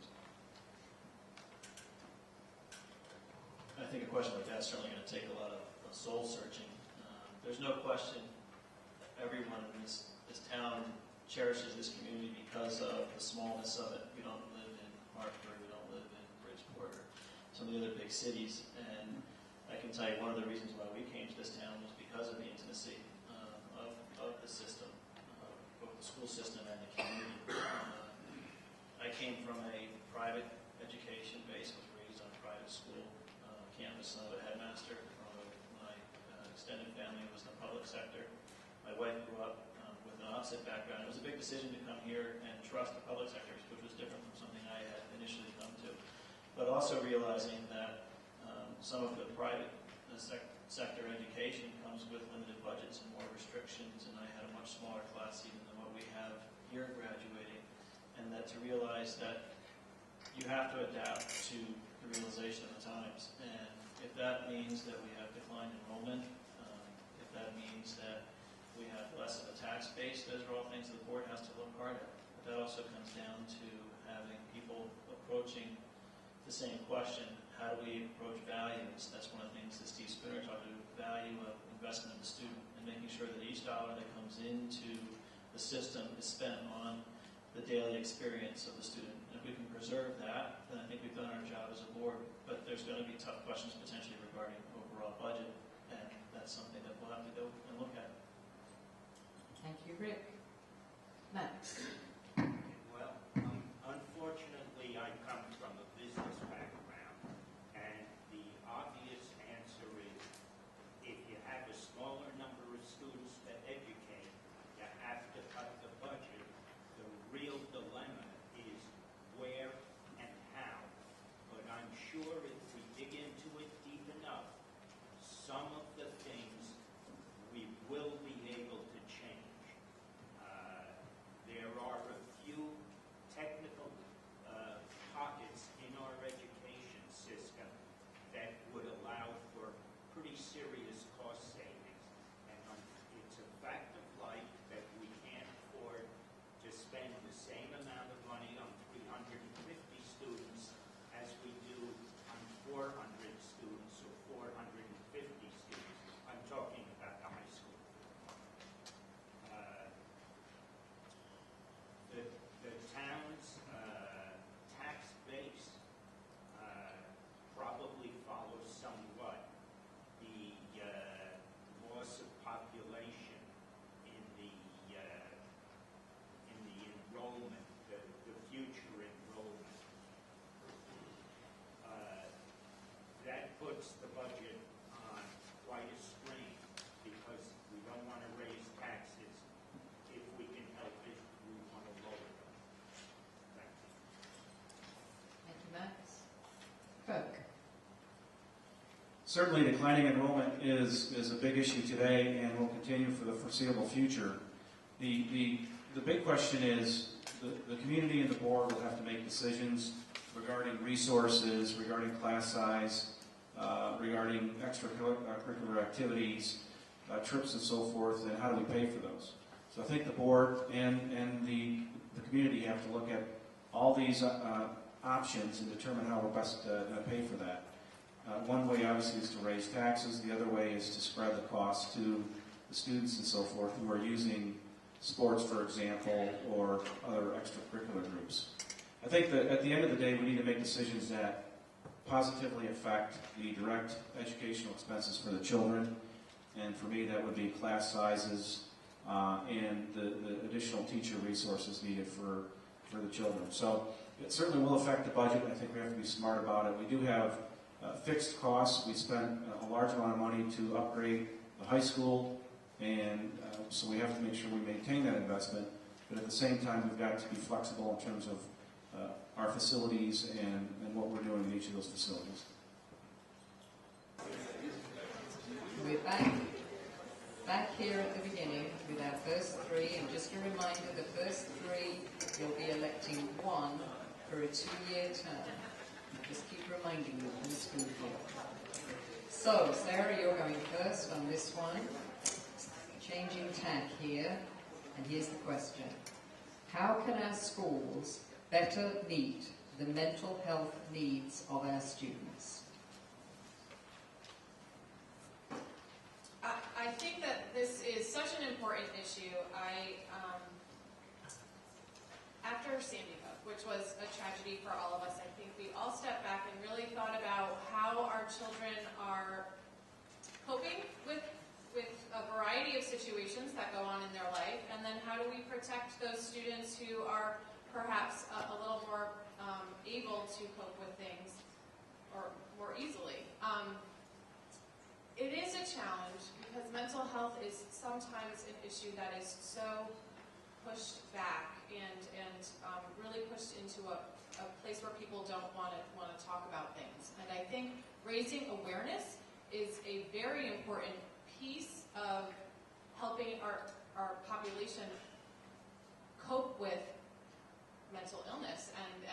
I think a question like that's certainly going to take a lot of soul searching. There's no question everyone in this town cherishes this community because of the smallness of it. We don't live in Hartford, we don't live in Bridgeport, or some of the other big cities. And I can tell you one of the reasons why we came to this town was because of the intimacy of the system, both the school system and the community. I came from a private education base, was raised on a private school campus, son of a headmaster. My extended family was in the public sector. My wife grew up with an opposite background. It was a big decision to come here and trust the public sector, which was different from something I had initially come to. But also realizing that some of the private sector education comes with limited budgets and more restrictions, and I had a much smaller class even than what we have here graduating, and that to realize that you have to adapt to the realization of the times. And if that means that we have declined enrollment, if that means that we have less of a tax base, those are all things that the board has to look hard at. But that also comes down to having people approaching the same question: how do we approach values? That's one of the things that Steve Spinner talked about, value of investment in the student, and making sure that each dollar that comes into the system is spent on the daily experience of the student. And if we can preserve that, then I think we've done our job as a board. But there's going to be tough questions potentially regarding overall budget, and that's something that we'll have to go and look at. Thank you, Rick. Max. Well, unfortunately, I come from a business background, and the obvious answer is if you have a smaller number of students to educate, you have to cut the budget. The real dilemma is where and how. But I'm sure if we dig into it deep enough, some of the things we will be able to change. There are a few technical pockets in our education system that would allow for pretty serious cost savings. And it's a fact of life that we can't afford to spend the same amount of money on 350 students as we do on 400 students or 450 students. I'm talking about the high school. The town's tax base probably follows somewhat the loss of population in the enrollment, the future enrollment. That puts the budget on quite a strain because we don't want to raise taxes. If we can help it, we want to lower them. Thank you. Thank you, Max. Kirk. Certainly, declining enrollment is a big issue today and will continue for the foreseeable future. The big question is the community and the board will have to make decisions regarding resources, regarding class size, regarding extracurricular activities, trips and so forth, and how do we pay for those? So I think the board and the community have to look at all these options and determine how we're best going to pay for that. One way, obviously, is to raise taxes. The other way is to spread the cost to the students and so forth who are using sports, for example, or other extracurricular groups. I think that at the end of the day, we need to make decisions that positively affect the direct educational expenses for the children. And for me, that would be class sizes and the additional teacher resources needed for the children. So it certainly will affect the budget. I think we have to be smart about it. We do have fixed costs. We spent a large amount of money to upgrade the high school, and so we have to make sure we maintain that investment. But at the same time, we've got to be flexible in terms of our facilities and what we're doing in each of those facilities. We're back here at the beginning with our first three, and just a reminder, the first three, you'll be electing one for a 2-year term. Just keep reminding you in the school year. So, Sarah, you're going first on this one. Changing tack here, and here's the question. How can our schools better meet the mental health needs of our students? I think that this is such an important issue. After Sandy Hook, which was a tragedy for all of us, I think we all stepped back and really thought about how our children are coping with a variety of situations that go on in their life, and then how do we protect those students who are perhaps a little more able to cope with things or more easily. It is a challenge because mental health is sometimes an issue that is so pushed back and really pushed into a place where people don't want to talk about things. And I think raising awareness is a very important piece of helping our population cope with mental illness. And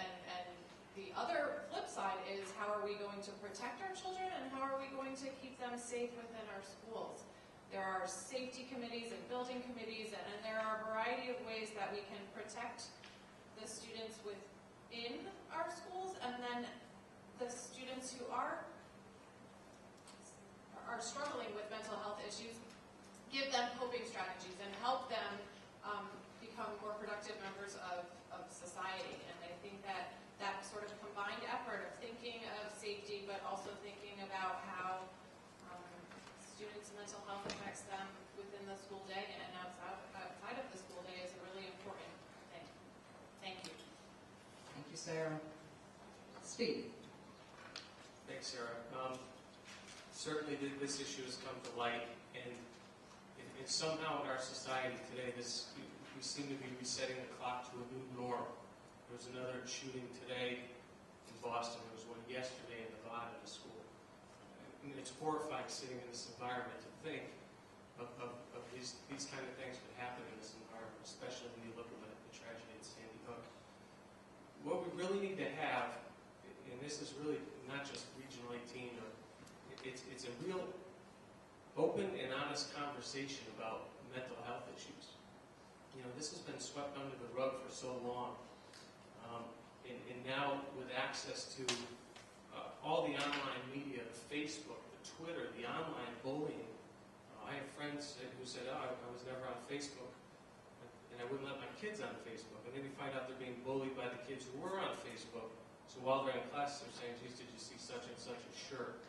the other flip side is, how are we going to protect our children and how are we going to keep them safe within our schools? There are safety committees and building committees, and there are a variety of ways that we can protect the students within our schools, and then the students who are struggling with mental health issues, give them coping strategies and help them become more productive members of society. And I think that sort of combined effort of thinking of safety, but also thinking about how students' mental health affects them within the school day and outside of the school day is a really important thing. Thank you. Thank you, Sarah. Steve. Thanks, Sarah. Certainly this issue has come to light, and somehow in our society today, we seem to be resetting the clock to a new norm. There was another shooting today in Boston. There was one yesterday in Nevada at a school. And it's horrifying sitting in this environment to think of these kind of things could happen in this environment, especially when you look at the tragedy at Sandy Hook. What we really need to have, and this is really not just Regional 18, it's a real open and honest conversation about mental health issues. You know, this has been swept under the rug for so long. And now with access to all the online media, the Facebook, the Twitter, the online bullying, I have friends who said, I was never on Facebook, and I wouldn't let my kids on Facebook. And then you find out they're being bullied by the kids who were on Facebook. So while they're in class, they're saying, geez, did you see such and such a shirt?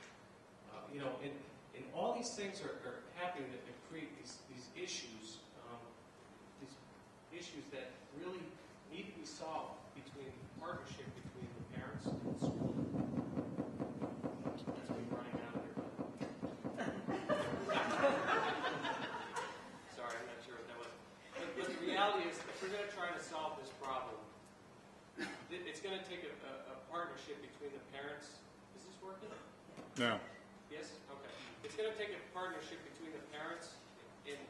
You know, and all these things are happening that create these issues, that really need to be solved between partnership between the parents and the school. That's me running out of here. Sorry, I'm not sure what that was. But the reality is, if we're going to try to solve this problem, it's going to take a partnership between the parents. Is this working? No. Yes? Okay. It's going to take a partnership between the parents in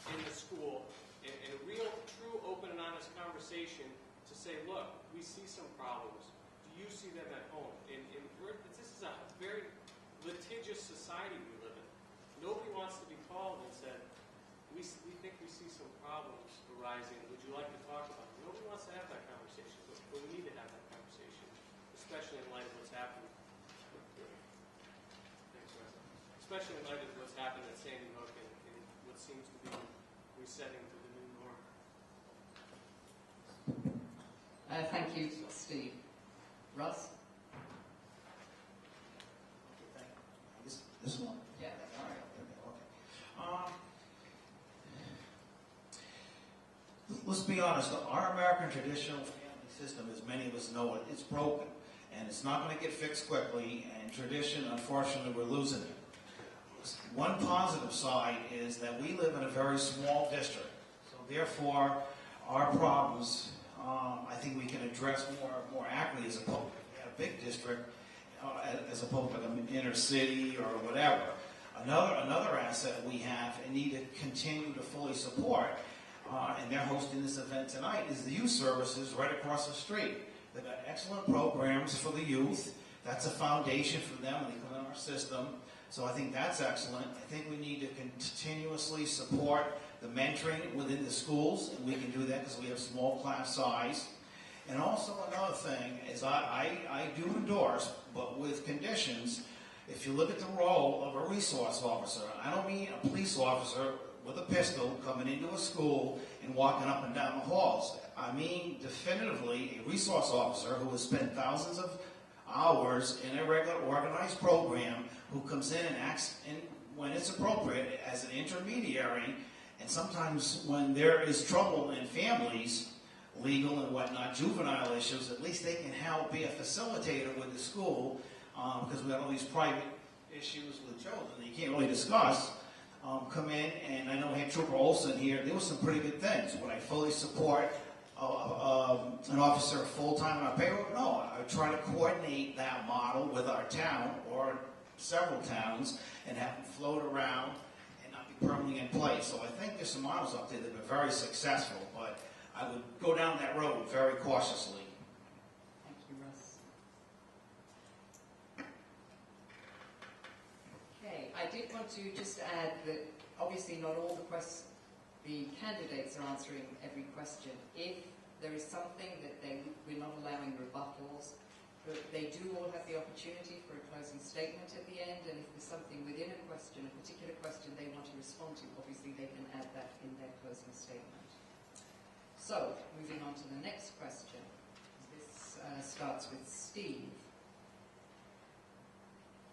the school and a real, true, open and honest conversation to say, look, we see some problems. Do you see them at home? And this is a very litigious society we live in. Nobody wants to be called called and said, we think we see some problems arising. Would you like to talk about it? Nobody wants to have that conversation, but we need to have that conversation, especially in light of what's happened. Thanks, Russ. Especially in light of what's happened at Sandy Hook and what seems to be resetting to the new norm. Thank you, Steve. Russ? Okay, thank you. This one? Yeah. All right. Okay. Let's be honest. Our American traditional family system, as many of us know it, it's broken, and it's not going to get fixed quickly. And tradition, unfortunately, we're losing it. One positive side is that we live in a very small district, so therefore, our problems, I think we can address more accurately as opposed to a big district, as opposed to an inner city or whatever. Another asset we have and need to continue to fully support, and they're hosting this event tonight, is the youth services right across the street. They've got excellent programs for the youth. That's a foundation for them when they come in our system. So I think that's excellent. I think we need to continuously support the mentoring within the schools, and we can do that because we have small class size. And also another thing is I do endorse, but with conditions, if you look at the role of a resource officer, I don't mean a police officer with a pistol coming into a school and walking up and down the halls. I mean definitively a resource officer who has spent thousands of hours in a regular organized program, who comes in and acts in, when it's appropriate as an intermediary, and sometimes when there is trouble in families, legal and whatnot, juvenile issues, at least they can help be a facilitator with the school, because we have all these private issues with children that you can't really discuss, come in, and I know we had Trooper Olson here. There were some pretty good things. Would I fully support an officer full-time on our payroll? No, I would try to coordinate that model with our town or several towns and have them float around and not be permanently in place. So I think there's some models up there that have been very successful, but I would go down that road very cautiously. Thank you, Russ. Okay, I did want to just add that obviously not all the candidates are answering every question. If there is something that we're not allowing rebuttals, but they do all have the opportunity for a closing statement at the end, and if there's something within a question, a particular question they want to respond to, obviously they can add that in their closing statement. So, moving on to the next question. This starts with Steve.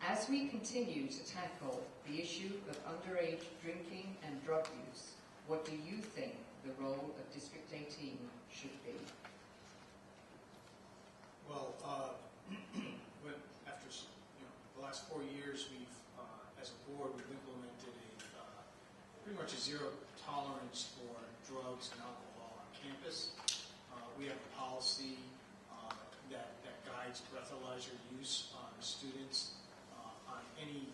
As we continue to tackle the issue of underage drinking and drug use, what do you think the role of District 18 should be? Well, after the last 4 years, we've, as a board, we've implemented pretty much a zero tolerance for drugs and alcohol on campus. We have a policy that guides breathalyzer use on students on any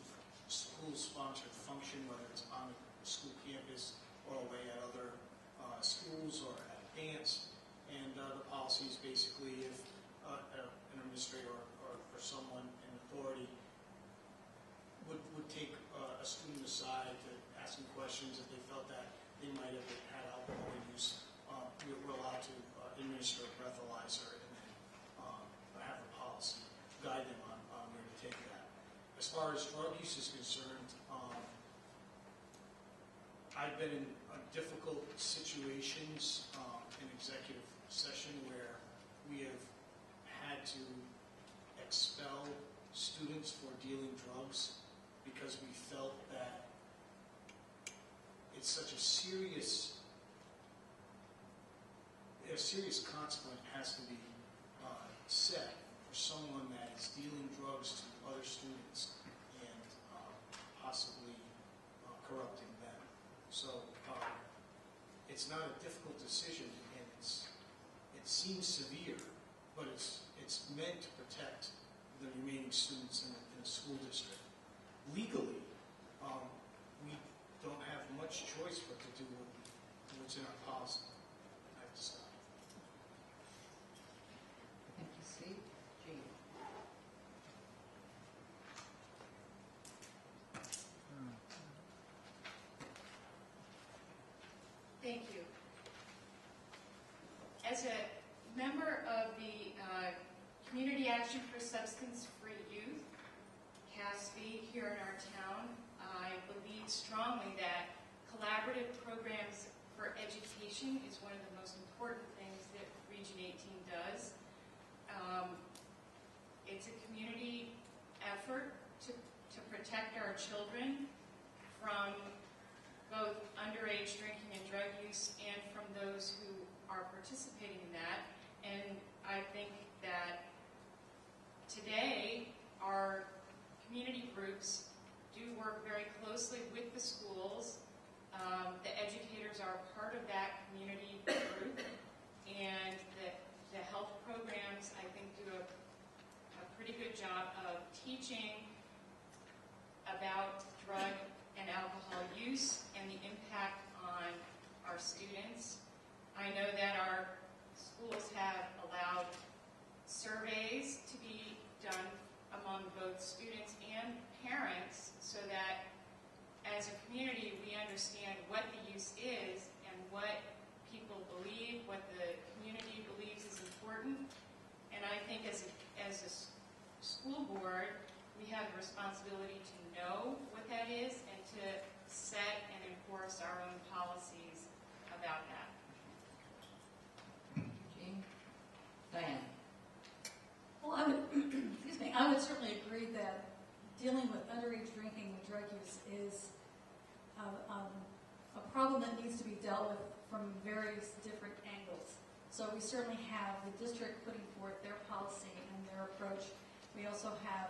school-sponsored function, whether it's on the school campus or away at other schools or at dance. And the policy is basically if an administrator or someone in authority would take a student aside to ask them questions if they felt that they might have had alcohol use, we're allowed to administer a breathalyzer and then have the policy guide them on where to take that. As far as drug use is concerned, I've been in difficult situations in executive session where we have had to expel students for dealing drugs because we felt that it's such a serious consequence has to be set for someone that is dealing drugs to other students and possibly corrupting them. So it's not a difficult decision, and it seems severe, but it's meant to protect the remaining students in the school district. Legally, we don't have much choice but to do what's in our policy. I have to stop. Thank you, Steve. Jean. As a member of the Community Action for Substance-Free Youth, CASB, here in our town, I believe strongly that collaborative programs for education is one of the most important things that Region 18 does. It's a community effort to protect our children from both underage drinking and drug use and from those who are participating in that. And I think that today our community groups do work very closely with the schools. The educators are part of that community group, and the health programs, I think, do a pretty good job of teaching about drug and alcohol use and the impact on our students. I know that our schools have allowed surveys to be done among both students and parents so that as a community we understand what the use is and what people believe, what the community believes is important. And I think as a school board, we have the responsibility to know what that is and to set and enforce our own policies about that. Jean? Diane? Well, I would, excuse me, I would certainly agree that dealing with underage drinking and drug use is a problem that needs to be dealt with from various different angles. So we certainly have the district putting forth their policy and their approach. We also have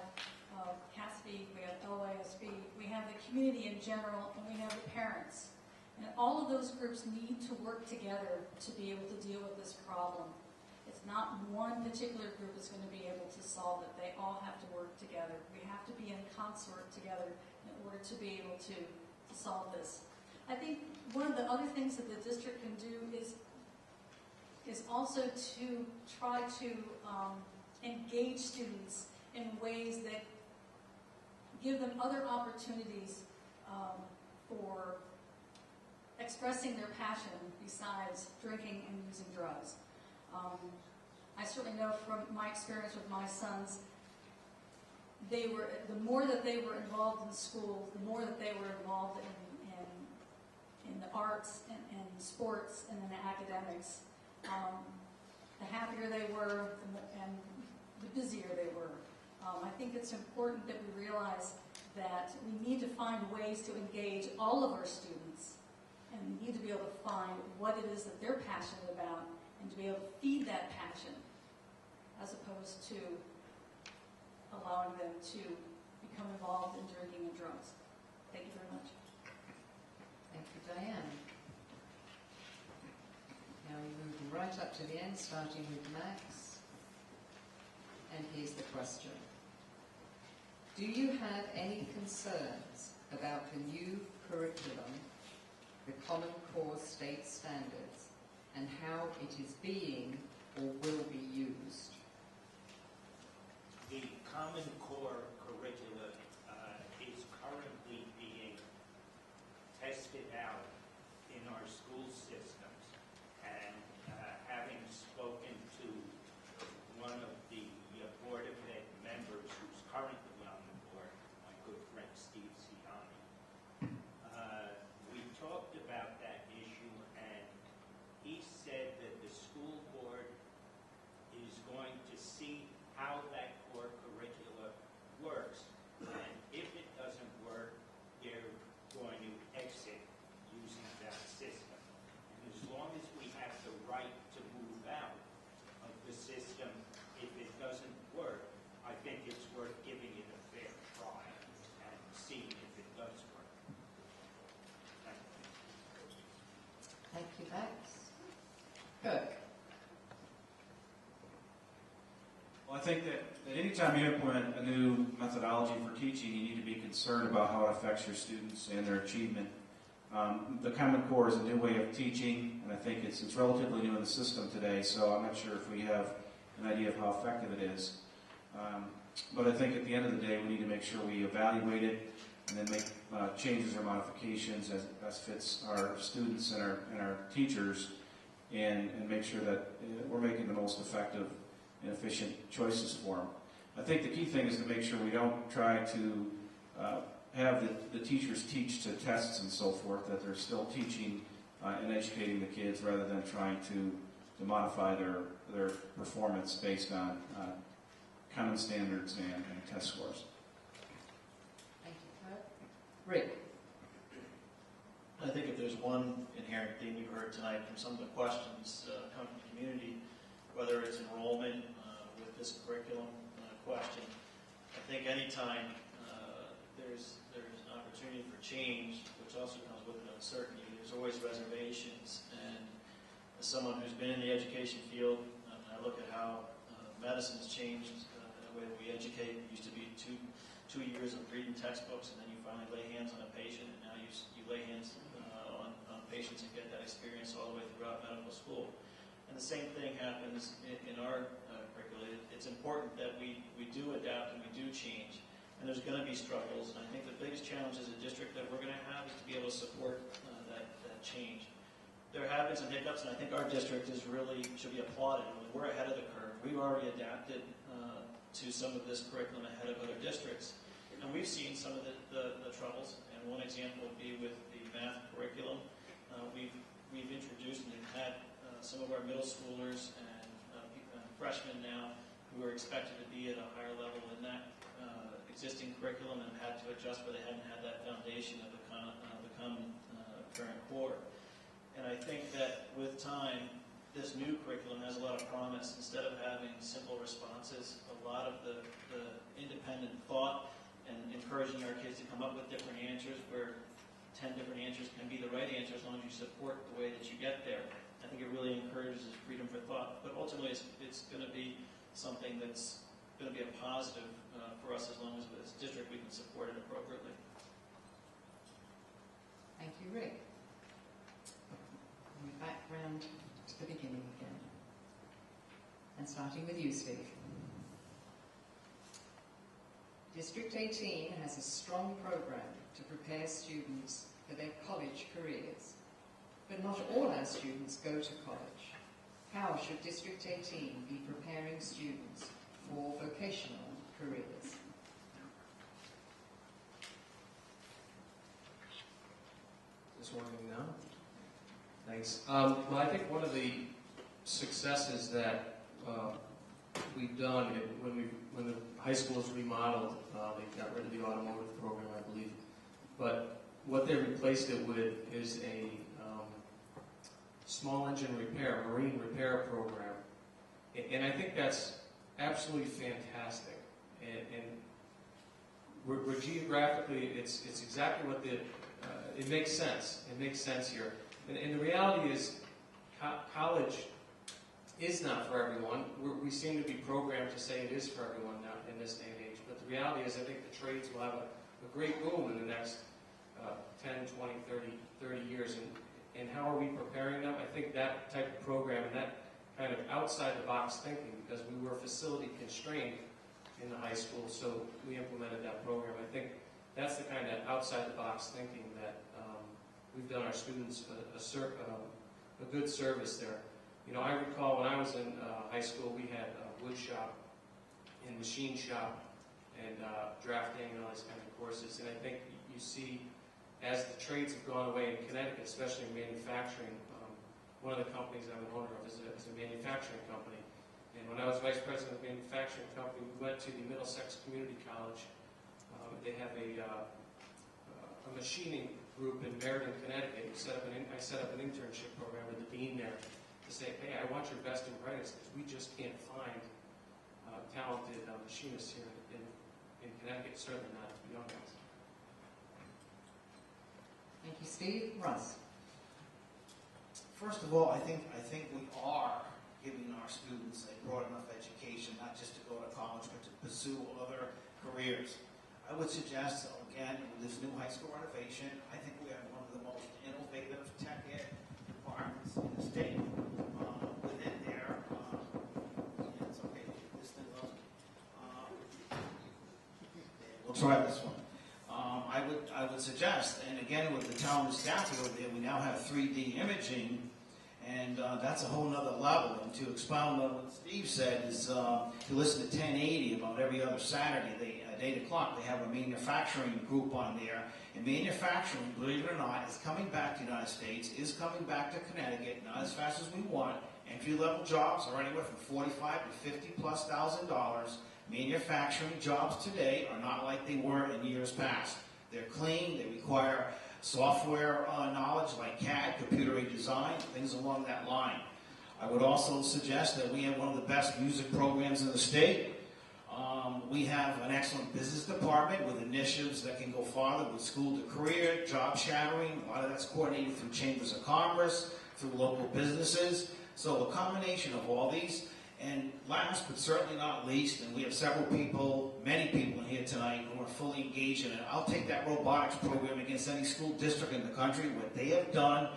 CASB, we have LYSB, we have the community in general, and we have the parents. And all of those groups need to work together to be able to deal with this problem. It's not one particular group is going to be able to solve it. They all have to work together. We have to be in consort together in order to be able to solve this. I think one of the other things that the district can do is also to try to engage students in ways that give them other opportunities for expressing their passion besides drinking and using drugs. I certainly know from my experience with my sons, the more that they were involved in school, the more that they were involved in the arts and sports and in the academics, the happier they were and the busier they were. I think it's important that we realize that we need to find ways to engage all of our students, and we need to be able to find what it is that they're passionate about and to be able to feed that passion as opposed to allowing them to become involved in drinking and drugs. Thank you very much. Thank you, Diane. Now we move right up to the end, starting with Max. And here's the question. Do you have any concerns about the new curriculum, the Common Core State Standards, and how it is being or will be used? The Common Core curriculum is currently being tested out in our school systems, and having spoken to one of the Board of Ed members who's currently on the board, my good friend Steve Ciani, we talked about that issue, and he said that the school board is going to see how that core curricula works, and if it doesn't work, they're going to exit using that system. And as long as we have the right to move out of the system, if it doesn't work, I think it's worth giving it a fair try and seeing if it does work. Thank you. Thank you, Max. Kirk. Well, I think that anytime you implement a new methodology for teaching, you need to be concerned about how it affects your students and their achievement. The Common Core is a new way of teaching, and I think it's relatively new in the system today, so I'm not sure if we have an idea of how effective it is. But I think at the end of the day, we need to make sure we evaluate it and then make changes or modifications as best fits our students and our teachers. and make sure that we're making the most effective and efficient choices for them. I think the key thing is to make sure we don't try to have the teachers teach to tests and so forth, that they're still teaching and educating the kids rather than trying to modify their performance based on common standards and test scores. Thank you, Kurt. Rick? I think if there's one inherent theme you've heard tonight from some of the questions coming from the community, whether it's enrollment with this curriculum question, I think anytime there's an opportunity for change, which also comes with an uncertainty, there's always reservations. And as someone who's been in the education field, I look at how medicine has changed the way that we educate. It used to be two years of reading textbooks, and then you finally lay hands on a patient, and now you lay hands on patients and get that experience all the way throughout medical school. And the same thing happens in our curriculum. It's important that we do adapt and we do change. And there's going to be struggles. And I think the biggest challenge as a district that we're going to have is to be able to support that change. There have been some hiccups, and I think our district should be applauded. We're ahead of the curve. We've already adapted to some of this curriculum ahead of other districts. And we've seen some of the troubles. And one example would be with the math curriculum. We've introduced and had some of our middle schoolers and freshmen now who are expected to be at a higher level in that existing curriculum and had to adjust where they hadn't had that foundation of the common current core. And I think that with time, this new curriculum has a lot of promise. Instead of having simple responses, a lot of the independent thought and encouraging our kids to come up with different answers where 10 different answers can be the right answer as long as you support the way that you get there. I think it really encourages freedom for thought. But ultimately, it's going to be something that's going to be a positive for us as long as a district we can support it appropriately. Thank you, Rick. We're back round to the beginning again. And starting with you, Steve. District 18 has a strong program to prepare students for their college careers. But not all our students go to college. How should District 18 be preparing students for vocational careers? This one now? Thanks. Well, I think one of the successes that we've done when the high school was remodeled, they got rid of the automotive program, I believe. But what they replaced it with is a small engine repair, marine repair program. And I think that's absolutely fantastic. And we're geographically, it's exactly what it makes sense. It makes sense here. And the reality is, college is not for everyone. We seem to be programmed to say it is for everyone now in this day and age. But the reality is, I think the trades will have a great boom in the next 10, 20, 30 years. And how are we preparing them? I think that type of program and that kind of outside-the-box thinking, because we were facility constrained in the high school, so we implemented that program. I think that's the kind of outside-the-box thinking that we've done our students a good service there. You know, I recall when I was in high school, we had wood shop and machine shop and drafting and all these kind of courses. And I think you see, as the trades have gone away in Connecticut, especially in manufacturing, one of the companies I'm an owner of is a manufacturing company. And when I was vice president of the manufacturing company, we went to the Middlesex Community College. They have a machining group in Meriden, Connecticut. I set up an internship program with the dean there to say, hey, I want your best and brightest, because we just can't find talented machinists here in Connecticut, certainly not young ones. Thank you, Steve. Russ. First of all, I think we are giving our students a broad enough education, not just to go to college, but to pursue other careers. I would suggest, again, with this new high school renovation, I think we have one of the most innovative tech ed departments in the state. Within there, it's okay, this thing loves me. We'll try this one. I would suggest, and again with the talented staff over there, we now have 3D imaging, And that's a whole nother level. And to expound on what Steve said is, if you listen to 1080 about every other Saturday, at 8 o'clock, they have a manufacturing group on there. And manufacturing, believe it or not, is coming back to the United States, is coming back to Connecticut, not as fast as we want. Entry-level jobs are anywhere from $45,000 to $50,000+. Manufacturing jobs today are not like they were in years past. They're clean, they require software knowledge like CAD, computer-aided design, things along that line. I would also suggest that we have one of the best music programs in the state. We have an excellent business department with initiatives that can go farther with school to career, job shadowing. A lot of that's coordinated through chambers of commerce, through local businesses. So a combination of all these. And last but certainly not least, and we have several people, many people in here tonight who are fully engaged in it. I'll take that robotics program against any school district in the country. What they have done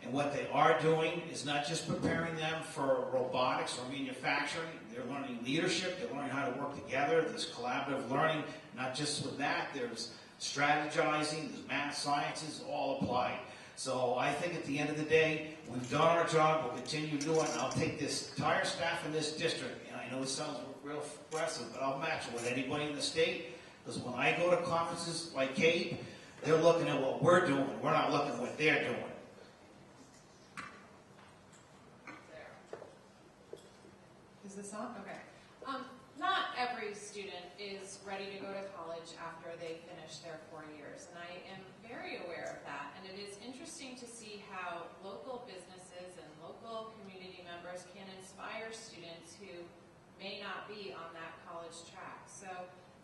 and what they are doing is not just preparing them for robotics or manufacturing. They're learning leadership. They're learning how to work together. There's collaborative learning. Not just with that, there's strategizing, there's math, sciences, all applied. So I think at the end of the day, we've done our job, we'll continue to do it, and I'll take this entire staff in this district, and I know it sounds real aggressive, but I'll match it with anybody in the state, because when I go to conferences like CAPE, they're looking at what we're doing, we're not looking at what they're doing. Is this on? Okay. Not every student is ready to go to college after they finish their 4 years, and I am very aware of that. And it is interesting to see how local businesses and local community members can inspire students who may not be on that college track. So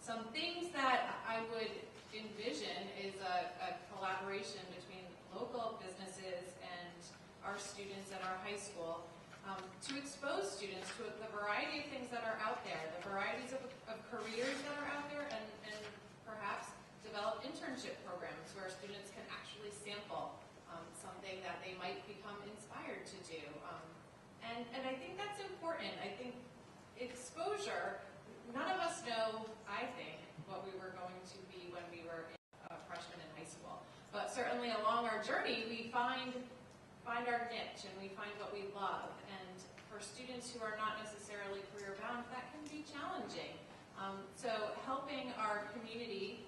some things that I would envision is a collaboration between local businesses and our students at our high school. To expose students to the variety of things that are out there, the varieties of careers that are out there, and perhaps develop internship programs where students can actually sample something that they might become inspired to do. And I think that's important. I think exposure, none of us know, I think, what we were going to be when we were freshmen in high school. But certainly along our journey, we find our niche and we find what we love. And for students who are not necessarily career bound, that can be challenging. So helping our community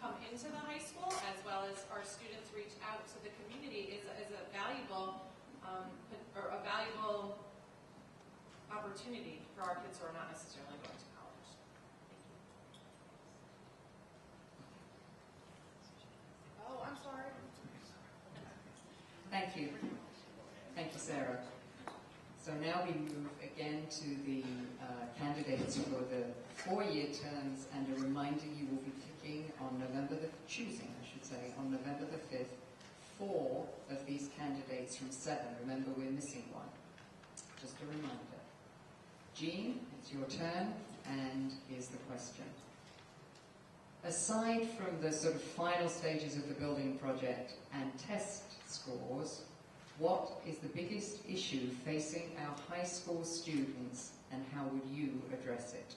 come into the high school as well as our students reach out to the community is a valuable opportunity for our kids who are not necessarily going to college. Oh, I'm sorry. Thank you. Thank you, Sarah. So now we move again to the candidates for the 4-year terms, and a reminder, you will be picking on November the 5th, 4 of these candidates from 7. Remember, we're missing one. Just a reminder. Jean, it's your turn, and here's the question. Aside from the sort of final stages of the building project and test scores, what is the biggest issue facing our high school students, and how would you address it?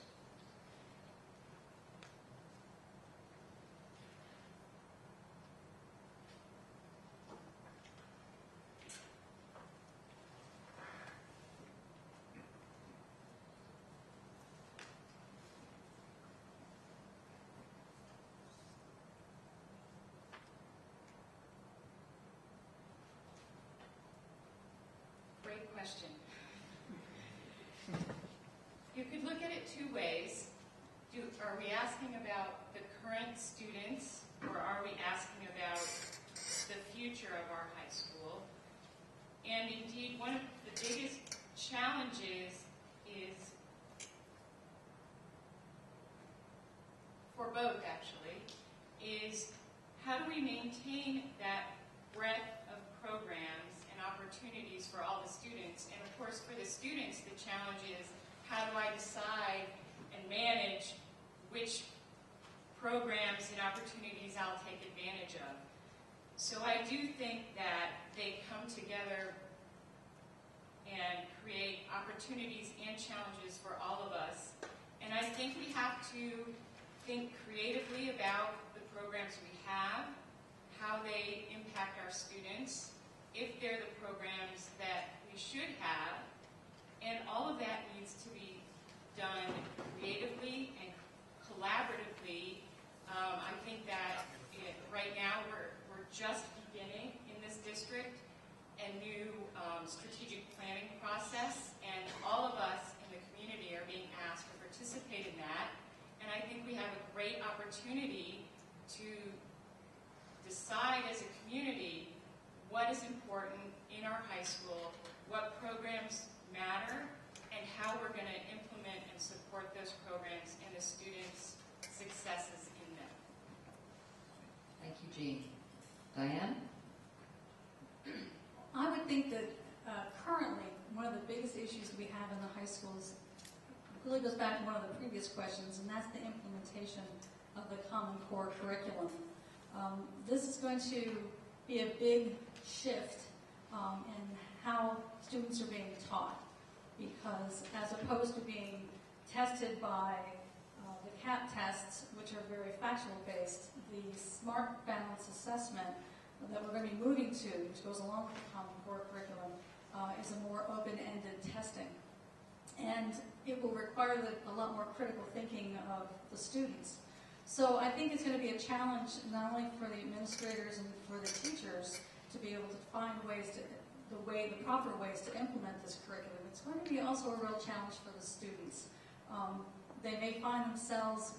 Great question. You could look at it 2 ways. Are we asking about the current students, or are we asking about the future of our high school? And indeed, one of the biggest challenges is, for both actually, is how do we maintain that breadth of programs and opportunities for all the students? And of course, for the students, the challenge is, how do I decide and manage which programs and opportunities I'll take advantage of? So I do think that they come together and create opportunities and challenges for all of us. And I think we have to think creatively about the programs we have, how they impact our students, if they're the programs that should have, and all of that needs to be done creatively and collaboratively. I think that right now we're just beginning in this district a new strategic planning process, and all of us in the community are being asked to participate in that. And I think we have a great opportunity to decide as a community what is important in our high school, what programs matter, and how we're going to implement and support those programs and the students' successes in them. Thank you, Jean. Diane? I would think that currently one of the biggest issues we have in the high schools really goes back to one of the previous questions, and that's the implementation of the Common Core curriculum. This is going to be a big shift in how students are being taught, because as opposed to being tested by the CAP tests, which are very factual based, the Smart Balance Assessment that we're going to be moving to, which goes along with the Common Core curriculum, is a more open-ended testing. And it will require a lot more critical thinking of the students. So I think it's going to be a challenge not only for the administrators and for the teachers to be able to find ways to, the proper ways to implement this curriculum. It's going to be also a real challenge for the students. They may find themselves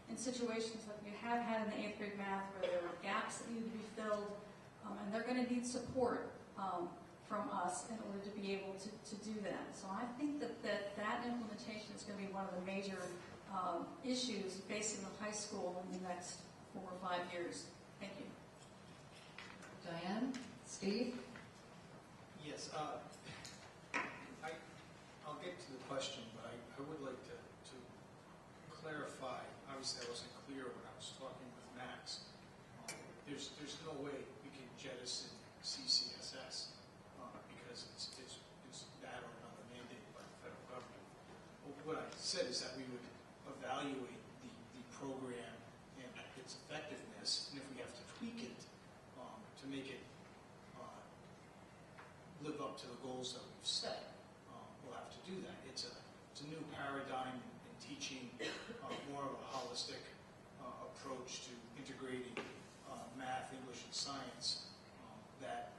in situations like you have had in the 8th grade math where there are gaps that need to be filled, and they're going to need support from us in order to be able to do that. So I think that implementation is going to be one of the major issues facing the high school in the next 4 or 5 years. Thank you. Diane? Steve? Yes, I'll get to the question, but I would like to clarify. Obviously, I wasn't clear when I was talking with Max. There's no way we can jettison CCSS because it's that or another mandated by the federal government. But what I said is that we would evaluate the program and its effectiveness, and if we have to tweak it to make it live up to the goals that we've set, we'll have to do that. It's a new paradigm in teaching, more of a holistic approach to integrating math, English, and science that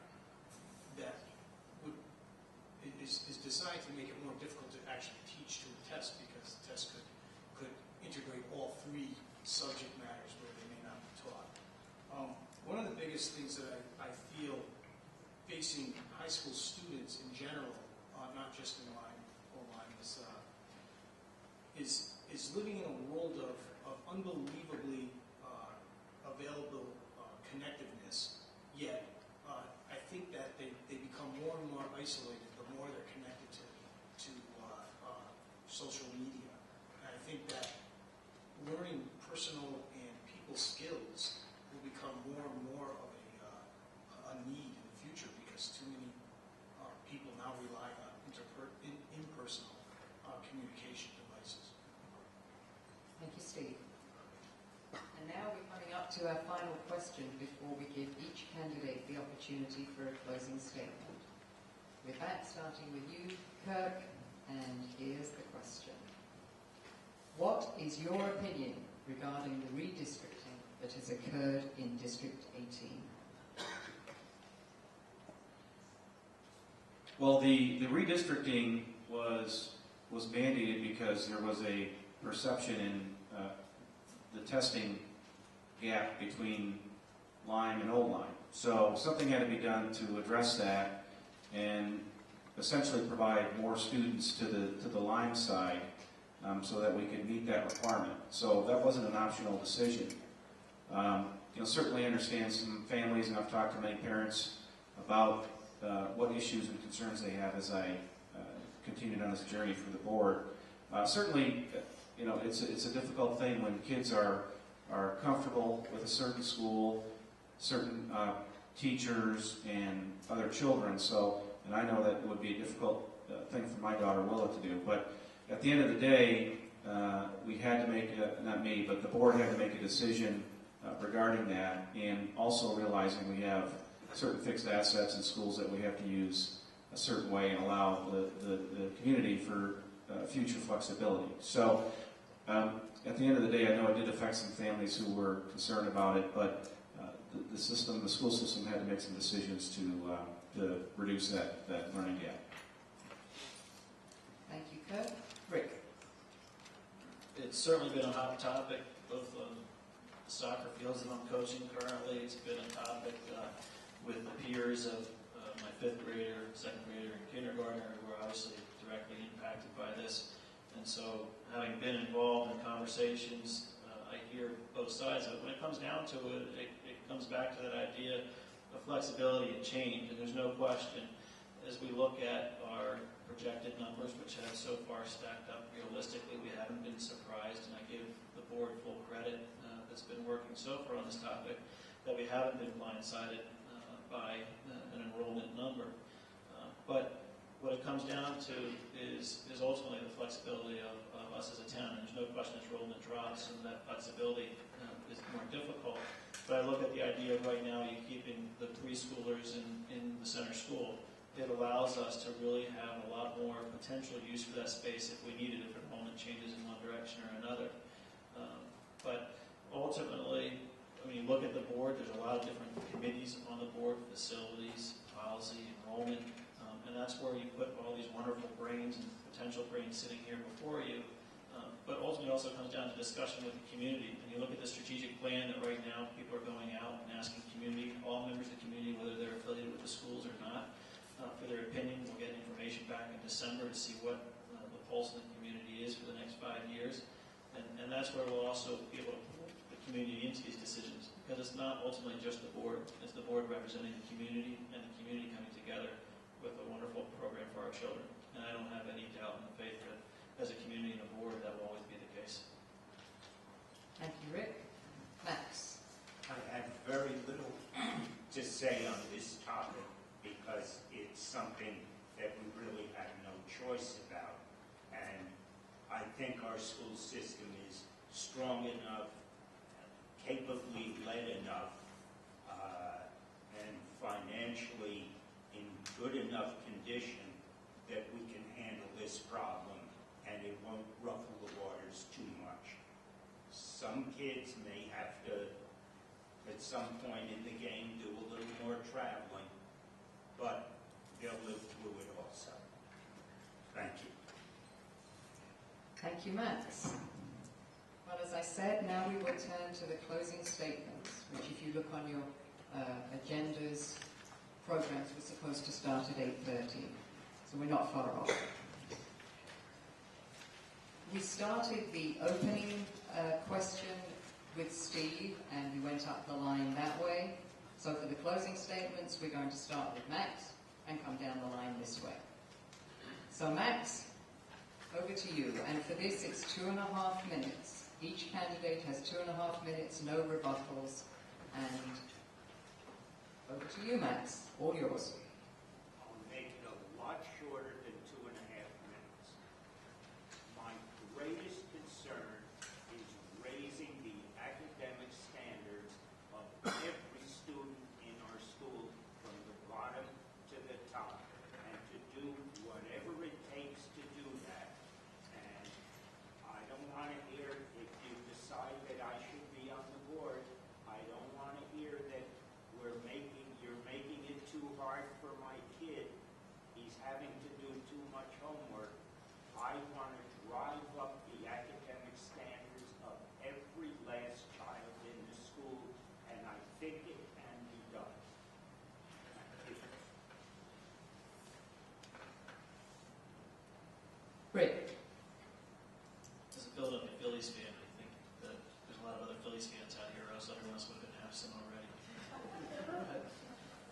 is designed to make it more difficult to actually teach to a test, because the test could integrate all 3 subject matters where they may not be taught. One of the biggest things that I feel facing high school students in general, not just in Lyme, is living in a world of unbelievably available connectiveness, yet I think that they become more and more isolated the more they're connected to social media. And I think that learning personal and people skills will become more and more of a need in the future, because too many people now rely on impersonal communication devices. Thank you, Steve. And now we're coming up to our final question before we give each candidate the opportunity for a closing statement. With that, starting with you, Kirk, and here's the question. What is your opinion regarding the redistricting that has occurred in District 18? Well, the redistricting was mandated because there was a perception in the testing gap between Lyme and Old Lyme. So something had to be done to address that and essentially provide more students to the Lyme side so that we could meet that requirement. So that wasn't an optional decision. Certainly understand some families, and I've talked to many parents about what issues and concerns they have as I continued on this journey for the board. Certainly, it's a difficult thing when kids are comfortable with a certain school, certain teachers, and other children. So, and I know that would be a difficult thing for my daughter Willa to do. But at the end of the day, we had to make not me, but the board had to make a decision regarding that, and also realizing we have certain fixed assets in schools that we have to use a certain way and allow the community for future flexibility. So at the end of the day, I know it did affect some families who were concerned about it, but the school system had to make some decisions to reduce that learning gap. Thank you, Kurt. Rick? It's certainly been a hot topic, both on the soccer fields that I'm coaching currently. It's been a topic with the peers of my 5th grader, 2nd grader, and kindergartner who are obviously directly impacted by this. And so, having been involved in conversations, I hear both sides of it. When it comes down to it, it comes back to that idea of flexibility and change. And there's no question, as we look at our projected numbers, which have so far stacked up realistically, we haven't been surprised, and I give the board full credit that's been working so far on this topic, that we haven't been blindsided by an enrollment number. But what it comes down to is ultimately the flexibility of us as a town. And there's no question as enrollment drops and that flexibility is more difficult. But I look at the idea of right now you keeping the preschoolers in the center school. It allows us to really have a lot more potential use for that space if we need it, if enrollment changes in one direction or another. But ultimately, I mean, look at the board. There's a lot of different committees on the board: facilities, policy, enrollment. And that's where you put all these wonderful brains and potential brains sitting here before you. But ultimately, it also comes down to discussion with the community. And you look at the strategic plan that right now people are going out and asking community, all members of the community, whether they're affiliated with the schools or not, for their opinion. We'll get information back in December to see what the pulse of the community is for the next 5 years. And that's where we'll also be able to pull the community into these decisions. Because it's not ultimately just the board. It's the board representing the community and the community coming together with a wonderful program for our children. And I don't have any doubt in the faith that as a community and a board, that will always be the case. Thank you, Rick. Max? I have very little to say on this topic because it's something that we really have no choice about. And I think our school system is strong enough, capably led enough, and financially in good enough condition that we can handle this problem and it won't ruffle the waters too much. Some kids may have to, at some point in the game, do a little more traveling, but they'll live through it also. Thank you. Thank you, Max. Well, as I said, now we will turn to the closing statements, which if you look on your agendas, programs were supposed to start at 8:30, so we're not far off. We started the opening question with Steve, and we went up the line that way. So for the closing statements, we're going to start with Max and come down the line this way. So Max, over to you. And for this, it's 2.5 minutes. Each candidate has 2.5 minutes, no rebuttals. And over to you, Max. All yours. I'll make it a lot shorter than 2.5 minutes. My greatest concern is raising the academic standards of every student in our school from the bottom to the top, and to do whatever it takes to do that. And I don't want to hear, if you decide that I should be on the board, I don't want to hear that you're making it too hard for my kid. He's having to do too much homework. I want to drive up the academic standards of every last child in the school, and I think it can be done. Rick. As a Philadelphia Phillies fan, I think that there's a lot of other Phillies fans out here, or else everyone else would have been absent already.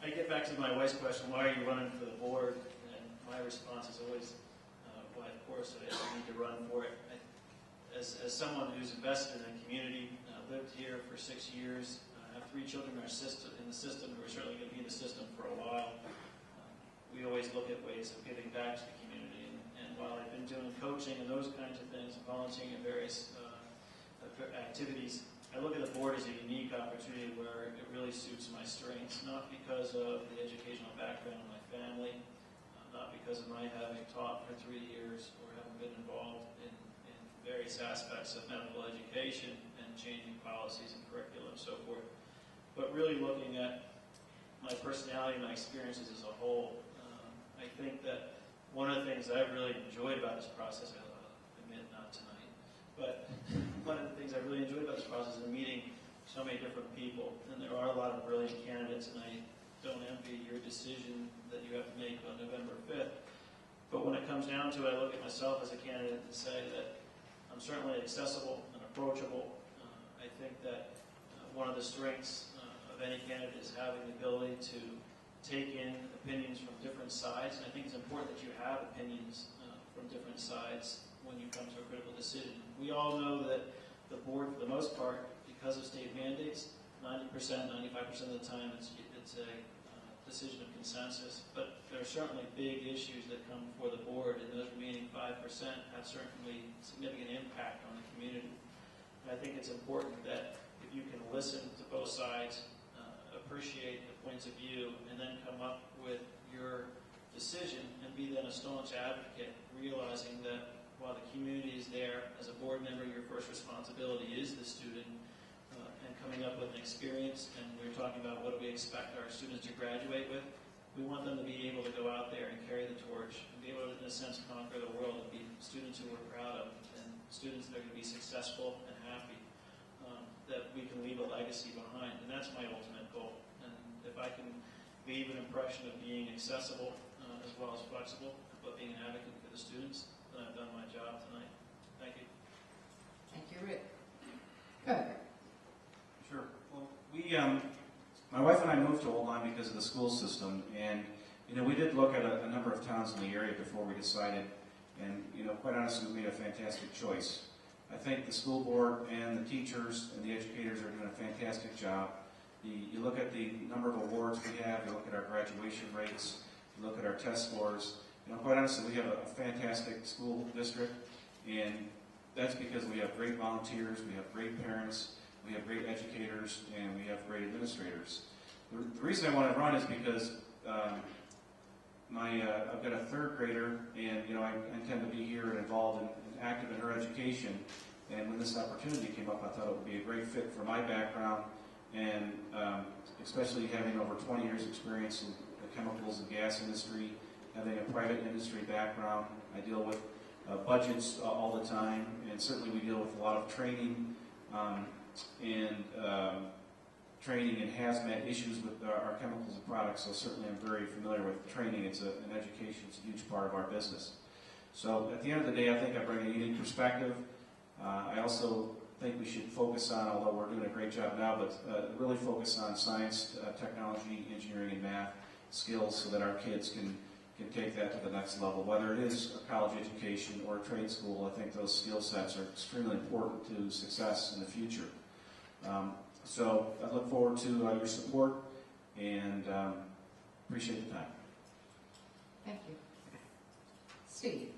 I get back to my wife's question, why are you running for the board? And my response is always, why, of course, I need to run for it. As someone who's invested in the community, lived here for 6 years, have 3 children in the system who are certainly going to be in the system for a while, we always look at ways of giving back to the community. And while I've been doing coaching and those kinds of things, volunteering in various activities, I look at the board as a unique opportunity where it really suits my strengths, not because of the educational background of my family, taught for 3 years or haven't been involved in various aspects of medical education and changing policies and curriculum and so forth. But really looking at my personality and my experiences as a whole, I think that one of the things I've really enjoyed about this process, I'll admit not tonight, but one of the things I really enjoyed about this process is meeting so many different people. And there are a lot of brilliant candidates, and I don't envy your decision that you have to make on November 5th. But when it comes down to it, I look at myself as a candidate and say that I'm certainly accessible and approachable. I think that one of the strengths of any candidate is having the ability to take in opinions from different sides, and I think it's important that you have opinions from different sides when you come to a critical decision. We all know that the board, for the most part, because of state mandates, 90%, 95% of the time it's a decision of consensus, but there are certainly big issues that come before the board, and those remaining 5% have certainly significant impact on the community. And I think it's important that if you can listen to both sides, appreciate the points of view, and then come up with your decision and be then a staunch advocate, realizing that while the community is there, as a board member, your first responsibility is the student, and coming up with an experience, and we're talking about what do we expect our students to graduate with. We want them to be able to go out there and carry the torch and be able to, in a sense, conquer the world and be students who we're proud of and students that are going to be successful and happy, that we can leave a legacy behind. And that's my ultimate goal. And if I can leave an impression of being accessible as well as flexible, but being an advocate for the students, then I've done my job tonight. Thank you. Thank you, Rick. Kirk. Sure. Well, my wife and I moved to Old Lyme because of the school system, and we did look at a number of towns in the area before we decided, and quite honestly, we made a fantastic choice. I think the school board and the teachers and the educators are doing a fantastic job. You look at the number of awards we have, you look at our graduation rates, you look at our test scores. Quite honestly, we have a fantastic school district, and that's because we have great volunteers, we have great parents, we have great educators, and we have great administrators. The reason I want to run is because I've got a third grader, and I intend to be here and involved and active in her education. And when this opportunity came up, I thought it would be a great fit for my background, and especially having over 20 years experience in the chemicals and gas industry, having a private industry background. I deal with budgets all the time, and certainly we deal with a lot of training training and hazmat issues with our chemicals and products, so certainly I'm very familiar with training. It's an education, it's a huge part of our business. So at the end of the day, I think I bring a unique perspective. I also think we should focus on, although we're doing a great job now, but really focus on science, technology, engineering, and math skills so that our kids can take that to the next level. Whether it is a college education or a trade school, I think those skill sets are extremely important to success in the future. So I look forward to your support and appreciate the time. Thank you. Steve.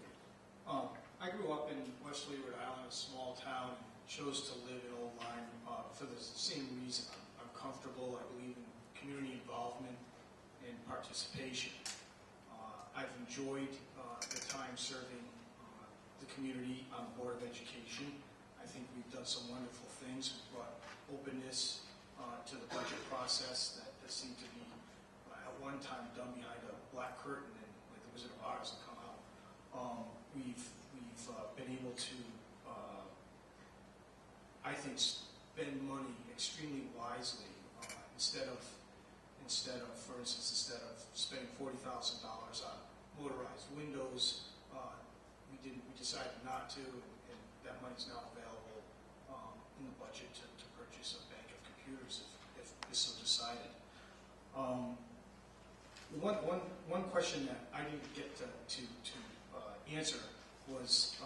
I grew up in Westerly, Rhode Island, a small town, and chose to live in Old Lyme for the same reason. I'm comfortable. I believe in community involvement and participation. I've enjoyed the time serving the community on the Board of Education. I think we've done some wonderful things. We've brought openness to the budget process that seemed to be at one time done behind a black curtain and like the Wizard of Oz will come out. We've been able to, I think, spend money extremely wisely. Instead of, for instance, instead of spending $40,000 on motorized windows, we decided not to, and that money is now available in the budget to purchase a bank of computers if so decided. One question that I didn't get to answer was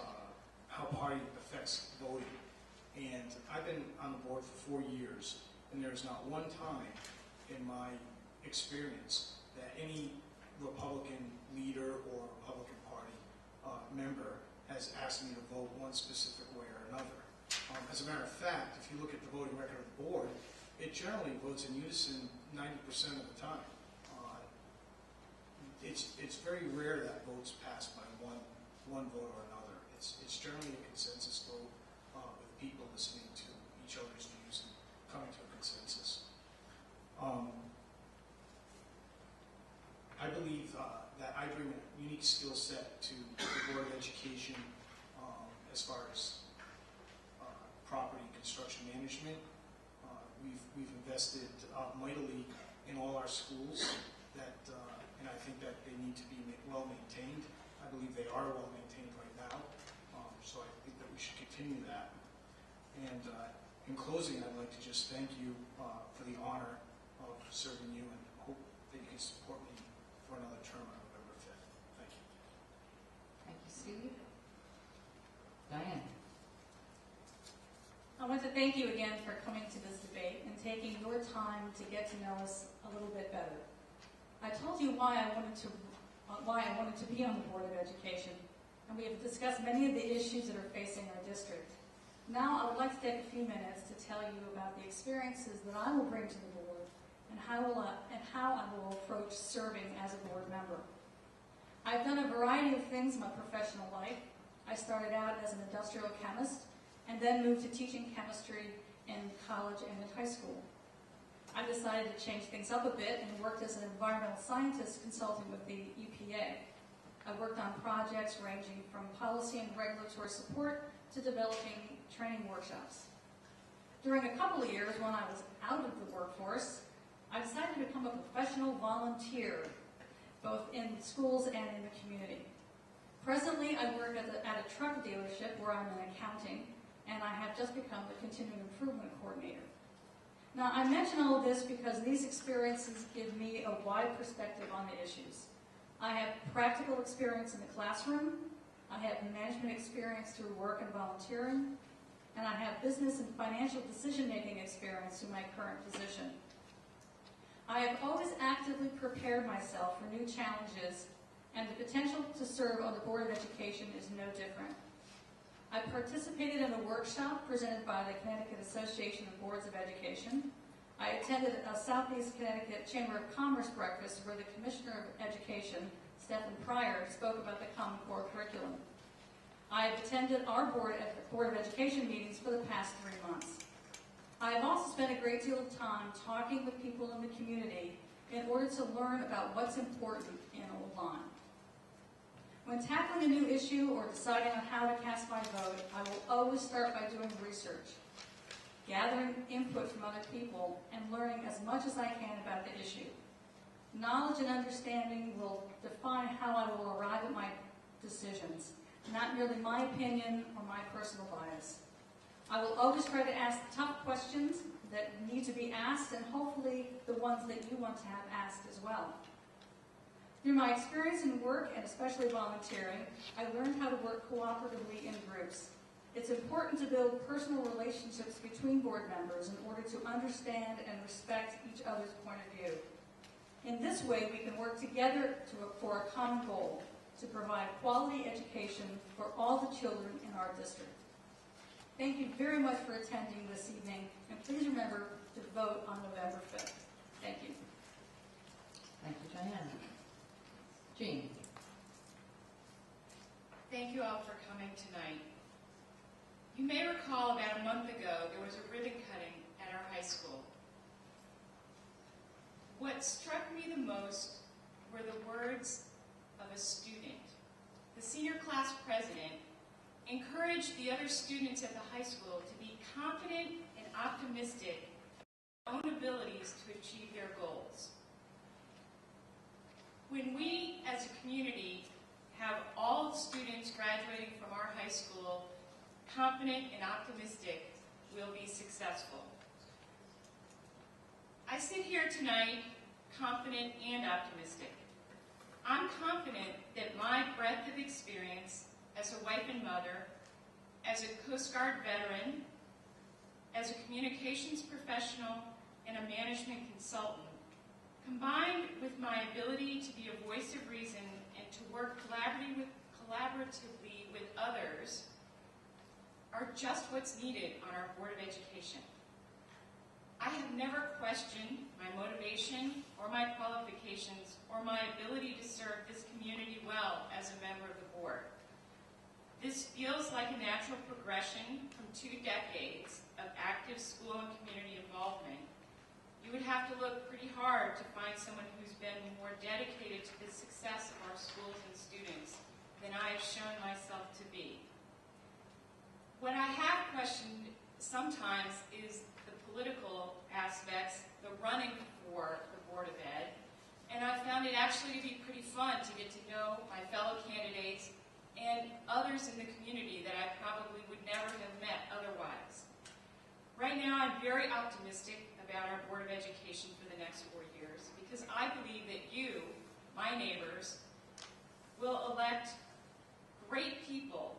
how party affects voting. And I've been on the board for 4 years, and there's not one time in my experience that any Republican leader or Republican Party member has asked me to vote one specific way or another. As a matter of fact, if you look at the voting record of the board, it generally votes in unison 90% of the time. it's very rare that votes pass by one vote or another. It's generally a consensus vote with people listening to each other's views and coming to a consensus. I believe that I bring a unique skill set to the Board of Education as far as property and construction management. We've invested mightily in all our schools, and I think that they need to be well maintained. I believe they are well maintained right now, so I think that we should continue that. And in closing, I'd like to just thank you for the honor of serving you, and hope that you can support me for another term on November 5th. Thank you. Thank you, Steve. Diane. I want to thank you again for coming to this debate and taking your time to get to know us a little bit better. I told you why I wanted to be on the Board of Education, and we have discussed many of the issues that are facing our district. Now I would like to take a few minutes to tell you about the experiences that I will bring to the board and how I will approach serving as a board member. I've done a variety of things in my professional life. I started out as an industrial chemist and then moved to teaching chemistry in college and in high school. I decided to change things up a bit and worked as an environmental scientist consulting with the EPA. I worked on projects ranging from policy and regulatory support to developing training workshops. During a couple of years when I was out of the workforce, I decided to become a professional volunteer, both in schools and in the community. Presently, I work at a truck dealership where I'm in accounting, and I have just become the continuing improvement coordinator. Now, I mention all of this because these experiences give me a wide perspective on the issues. I have practical experience in the classroom, I have management experience through work and volunteering, and I have business and financial decision-making experience through my current position. I have always actively prepared myself for new challenges, and the potential to serve on the Board of Education is no different. I participated in a workshop presented by the Connecticut Association of Boards of Education. I attended a Southeast Connecticut Chamber of Commerce breakfast where the Commissioner of Education, Stephen Pryor, spoke about the Common Core curriculum. I have attended our Board of Education meetings for the past 3 months. I have also spent a great deal of time talking with people in the community in order to learn about what's important in Old Lyme. When tackling a new issue or deciding on how to cast my vote, I will always start by doing research, gathering input from other people, and learning as much as I can about the issue. Knowledge and understanding will define how I will arrive at my decisions, not merely my opinion or my personal bias. I will always try to ask tough questions that need to be asked, and hopefully the ones that you want to have asked as well. Through my experience in work, and especially volunteering, I learned how to work cooperatively in groups. It's important to build personal relationships between board members in order to understand and respect each other's point of view. In this way, we can work together for a common goal, to provide quality education for all the children in our district. Thank you very much for attending this evening, and please remember to vote on November 5th. Thank you. Thank you, Diane. Jean. Thank you all for coming tonight. You may recall about a month ago there was a ribbon cutting at our high school. What struck me the most were the words of a student. The senior class president encouraged the other students at the high school to be confident and optimistic in their own abilities to achieve their goals. When we, as a community, have all students graduating from our high school confident and optimistic, we'll be successful. I sit here tonight confident and optimistic. I'm confident that my breadth of experience as a wife and mother, as a Coast Guard veteran, as a communications professional, and a management consultant, combined with my ability to be a voice of reason and to work collaboratively with others, are just what's needed on our Board of Education. I have never questioned my motivation or my qualifications or my ability to serve this community well as a member of the board. This feels like a natural progression from 2 decades of active school and community involvement. You would have to look pretty hard to find someone who's been more dedicated to the success of our schools and students than I have shown myself to be. What I have questioned sometimes is the political aspects, the running for the Board of Ed, and I found it actually to be pretty fun to get to know my fellow candidates and others in the community that I probably would never have met otherwise. Right now, I'm very optimistic about our Board of Education for the next 4 years because I believe that you, my neighbors, will elect great people,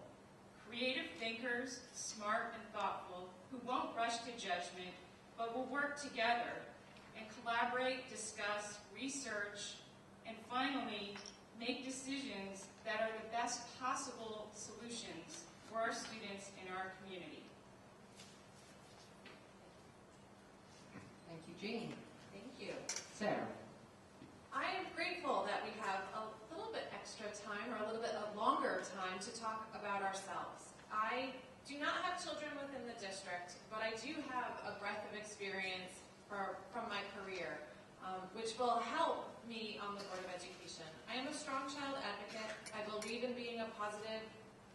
creative thinkers, smart and thoughtful, who won't rush to judgment, but will work together and collaborate, discuss, research, and finally, make decisions that are the best possible solutions for our students in our community. Thank you, Jean. Thank you. Sarah? I am grateful that we have a little bit extra time or a little bit of longer time to talk about ourselves. I do not have children within the district, but I do have a breadth of experience from my career, which will help me on the Board of Education. I am a strong child advocate. I believe in being a positive,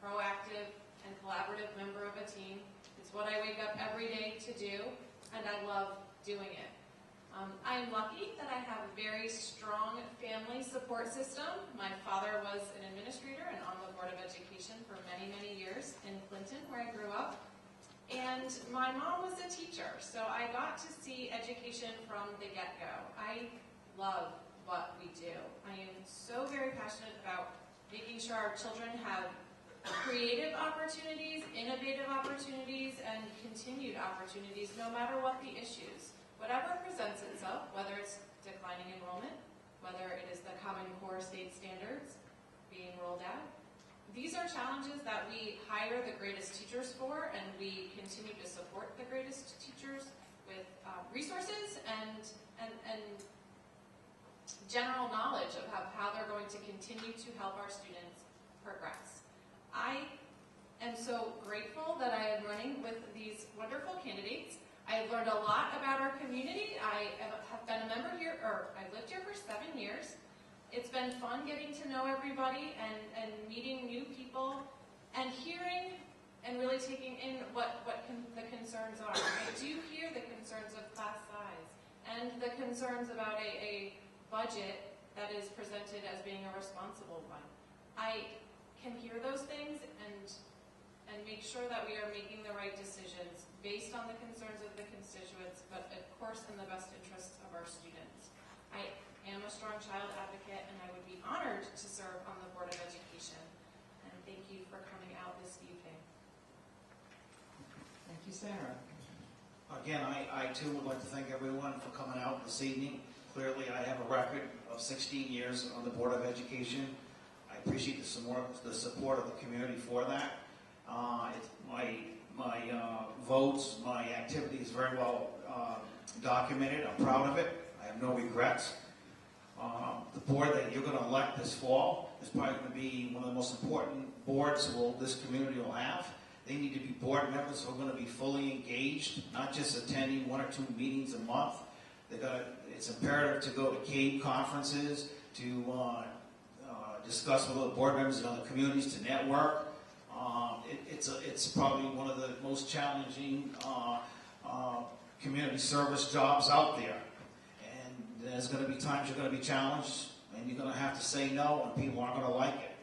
proactive, and collaborative member of a team. It's what I wake up every day to do, and I love doing it. I am lucky that I have a very strong family support system. My father was an administrator and on the Board of Education for many, many years in Clinton, where I grew up. And my mom was a teacher, so I got to see education from the get-go. I love what we do. I am so very passionate about making sure our children have creative opportunities, innovative opportunities, and continued opportunities, no matter what the issues. Whatever presents itself, whether it's declining enrollment, whether it is the Common Core state standards being rolled out, these are challenges that we hire the greatest teachers for, and we continue to support the greatest teachers with resources and general knowledge of how they're going to continue to help our students progress. I am so grateful that I am running with these wonderful candidates. I've learned a lot about our community. I have been a member here, or I've lived here for 7 years. It's been fun getting to know everybody and meeting new people and hearing and really taking in what the concerns are. I do hear the concerns of class size and the concerns about a budget that is presented as being a responsible one. I can hear those things and make sure that we are making the right decisions based on the concerns of the constituents, but of course in the best interests of our students. I am a strong child advocate, and I would be honored to serve on the Board of Education. And thank you for coming out this evening. Thank you, Sarah. Again, I too would like to thank everyone for coming out this evening. Clearly, I have a record of 16 years on the Board of Education. I appreciate the support of the community for that. My votes, my activities very well documented. I'm proud of it. I have no regrets. The board that you're going to elect this fall is probably going to be one of the most important boards this community will have. They need to be board members who are going to be fully engaged, not just attending 1 or 2 meetings a month. It's imperative to go to CABE conferences, to discuss with other board members in other communities, to network. It's probably one of the most challenging community service jobs out there. And there's going to be times you're going to be challenged, and you're going to have to say no, and people aren't going to like it.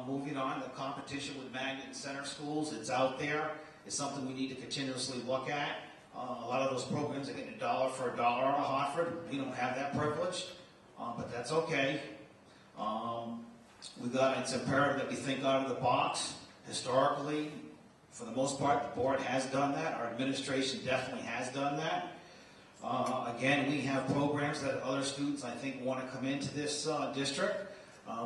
Moving on, the competition with magnet and center schools, it's out there. It's something we need to continuously look at. A lot of those programs are getting $1 for $1 out of Hartford. We don't have that privilege, but that's okay. It's imperative that we think out of the box. Historically, for the most part, the board has done that. Our administration definitely has done that. Again, we have programs that other students, I think, want to come into this district.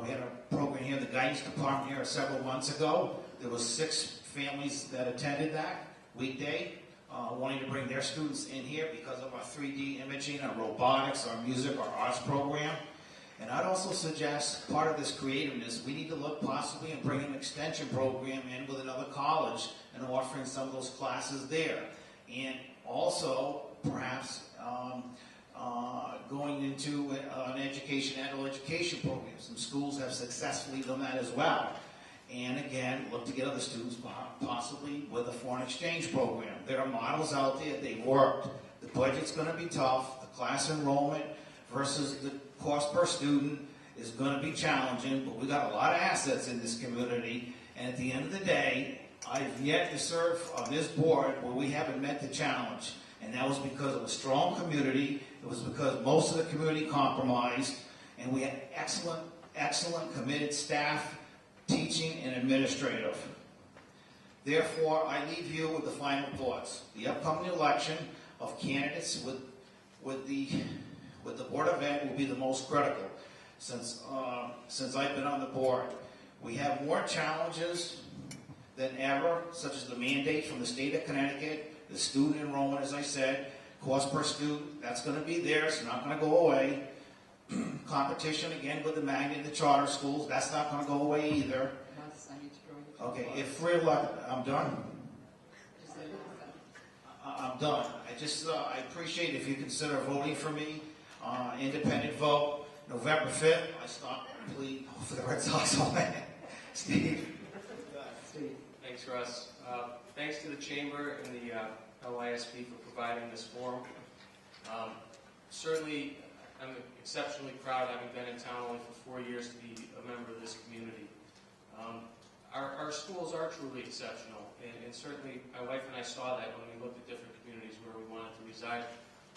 We had a program here in the guidance department here several months ago. There was 6 families that attended that weekday. wanting to bring their students in here because of our 3D imaging, our robotics, our music, our arts program. And I'd also suggest part of this creativeness, we need to look possibly and bring an extension program in with another college and offering some of those classes there. And also, perhaps, going into an adult education program. Some schools have successfully done that as well. And again, look to get other students possibly with a foreign exchange program. There are models out there, they've worked. The budget's going to be tough. The class enrollment versus the cost per student is going to be challenging, but we got a lot of assets in this community. And at the end of the day, I've yet to serve on this board where we haven't met the challenge. And that was because of a strong community. It was because most of the community compromised. And we had excellent committed staff, teaching and administrative. Therefore, I leave you with the final thoughts. The upcoming election of candidates with the Board of Ed will be the most critical since I've been on the board. We have more challenges than ever, such as the mandate from the state of Connecticut, the student enrollment, as I said, cost per student, that's going to be there, it's not going to go away. Competition, again, with the magnet and the charter schools, that's not going to go away either. Russ, I need to draw you. Okay, if we're elected, I'm done. I'm done. I appreciate if you consider voting for me, independent vote, November 5th, I stop plea for the Red Sox on that. Steve. Thanks, Russ. Thanks to the Chamber and the LISP for providing this forum. Certainly, I'm exceptionally proud, having been in town only for 4 years, to be a member of this community. Our schools are truly exceptional, and certainly my wife and I saw that when we looked at different communities where we wanted to reside.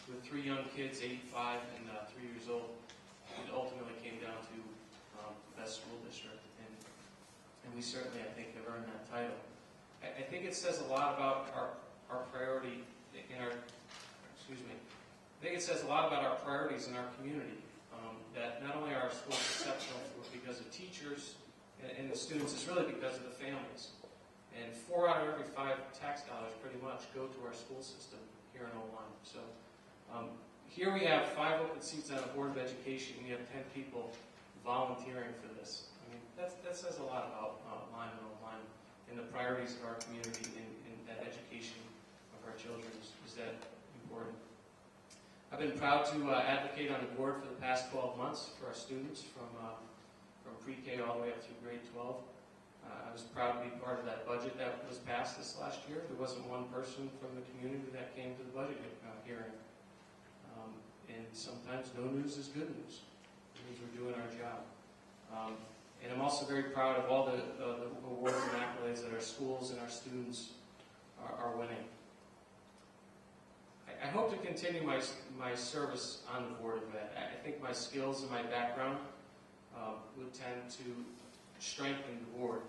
With 3 young kids, 8, 5, and 3 years old, it ultimately came down to the best school district, and we certainly, I think, have earned that title. I think it says a lot about our priority in our, I think it says a lot about our priorities in our community, that not only are our schools exceptional because of teachers and the students, it's really because of the families. And 4 out of every 5 tax dollars pretty much go to our school system here in Old Lyme. So here we have 5 open seats on the Board of Education, and we have 10 people volunteering for this. I mean, that says a lot about Lyme and Old Lyme and the priorities of our community and that education of our children is that important. I've been proud to advocate on the board for the past 12 months for our students from pre-K all the way up through grade 12. I was proud to be part of that budget that was passed this last year. There wasn't one person from the community that came to the budget hearing. And sometimes no news is good news. It means we're doing our job. And I'm also very proud of all the awards and accolades that our schools and our students are winning. I hope to continue my service on the Board of Ed. I think my skills and my background would tend to strengthen the board.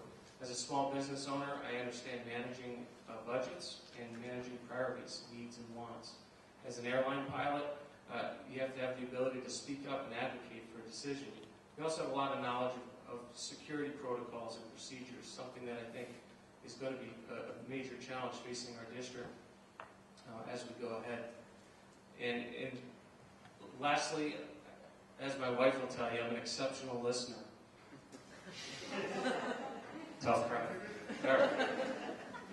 As a small business owner, I understand managing budgets and managing priorities, needs, and wants. As an airline pilot, you have to have the ability to speak up and advocate for a decision. You also have a lot of knowledge of security protocols and procedures, something that I think is going to be a major challenge facing our district as we go ahead. And lastly, as my wife will tell you, I'm an exceptional listener. Tough crowd. All right.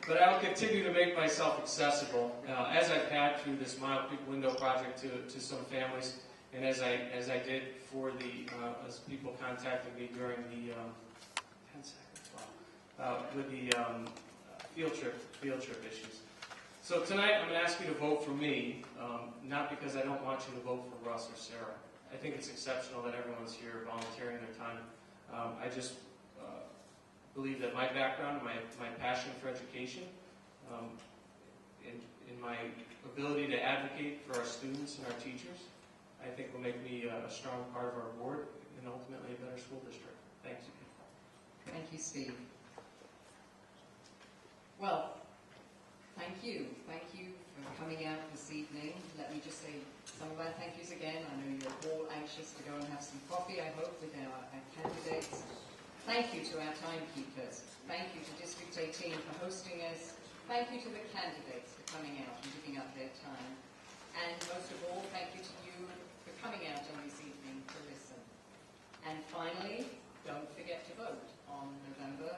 But I will continue to make myself accessible, as I've had through this Mild Creek Window project to some families, and as I did for as people contacted me during the 10 seconds, with the field trip issues. So tonight I'm going to ask you to vote for me, not because I don't want you to vote for Russ or Sarah. I think it's exceptional that everyone's here volunteering their time. I just believe that my background, my passion for education, in my ability to advocate for our students and our teachers, I think will make me a strong part of our board and ultimately a better school district. Thank you. Thank you, Steve. Well, thank you. Thank you for coming out this evening. Let me just say some of our thank yous again. I know you're all anxious to go and have some coffee, I hope, with our candidates. Thank you to our timekeepers. Thank you to District 18 for hosting us. Thank you to the candidates for coming out and giving up their time. And most of all, thank you to you for coming out on this evening to listen. And finally, don't forget to vote on November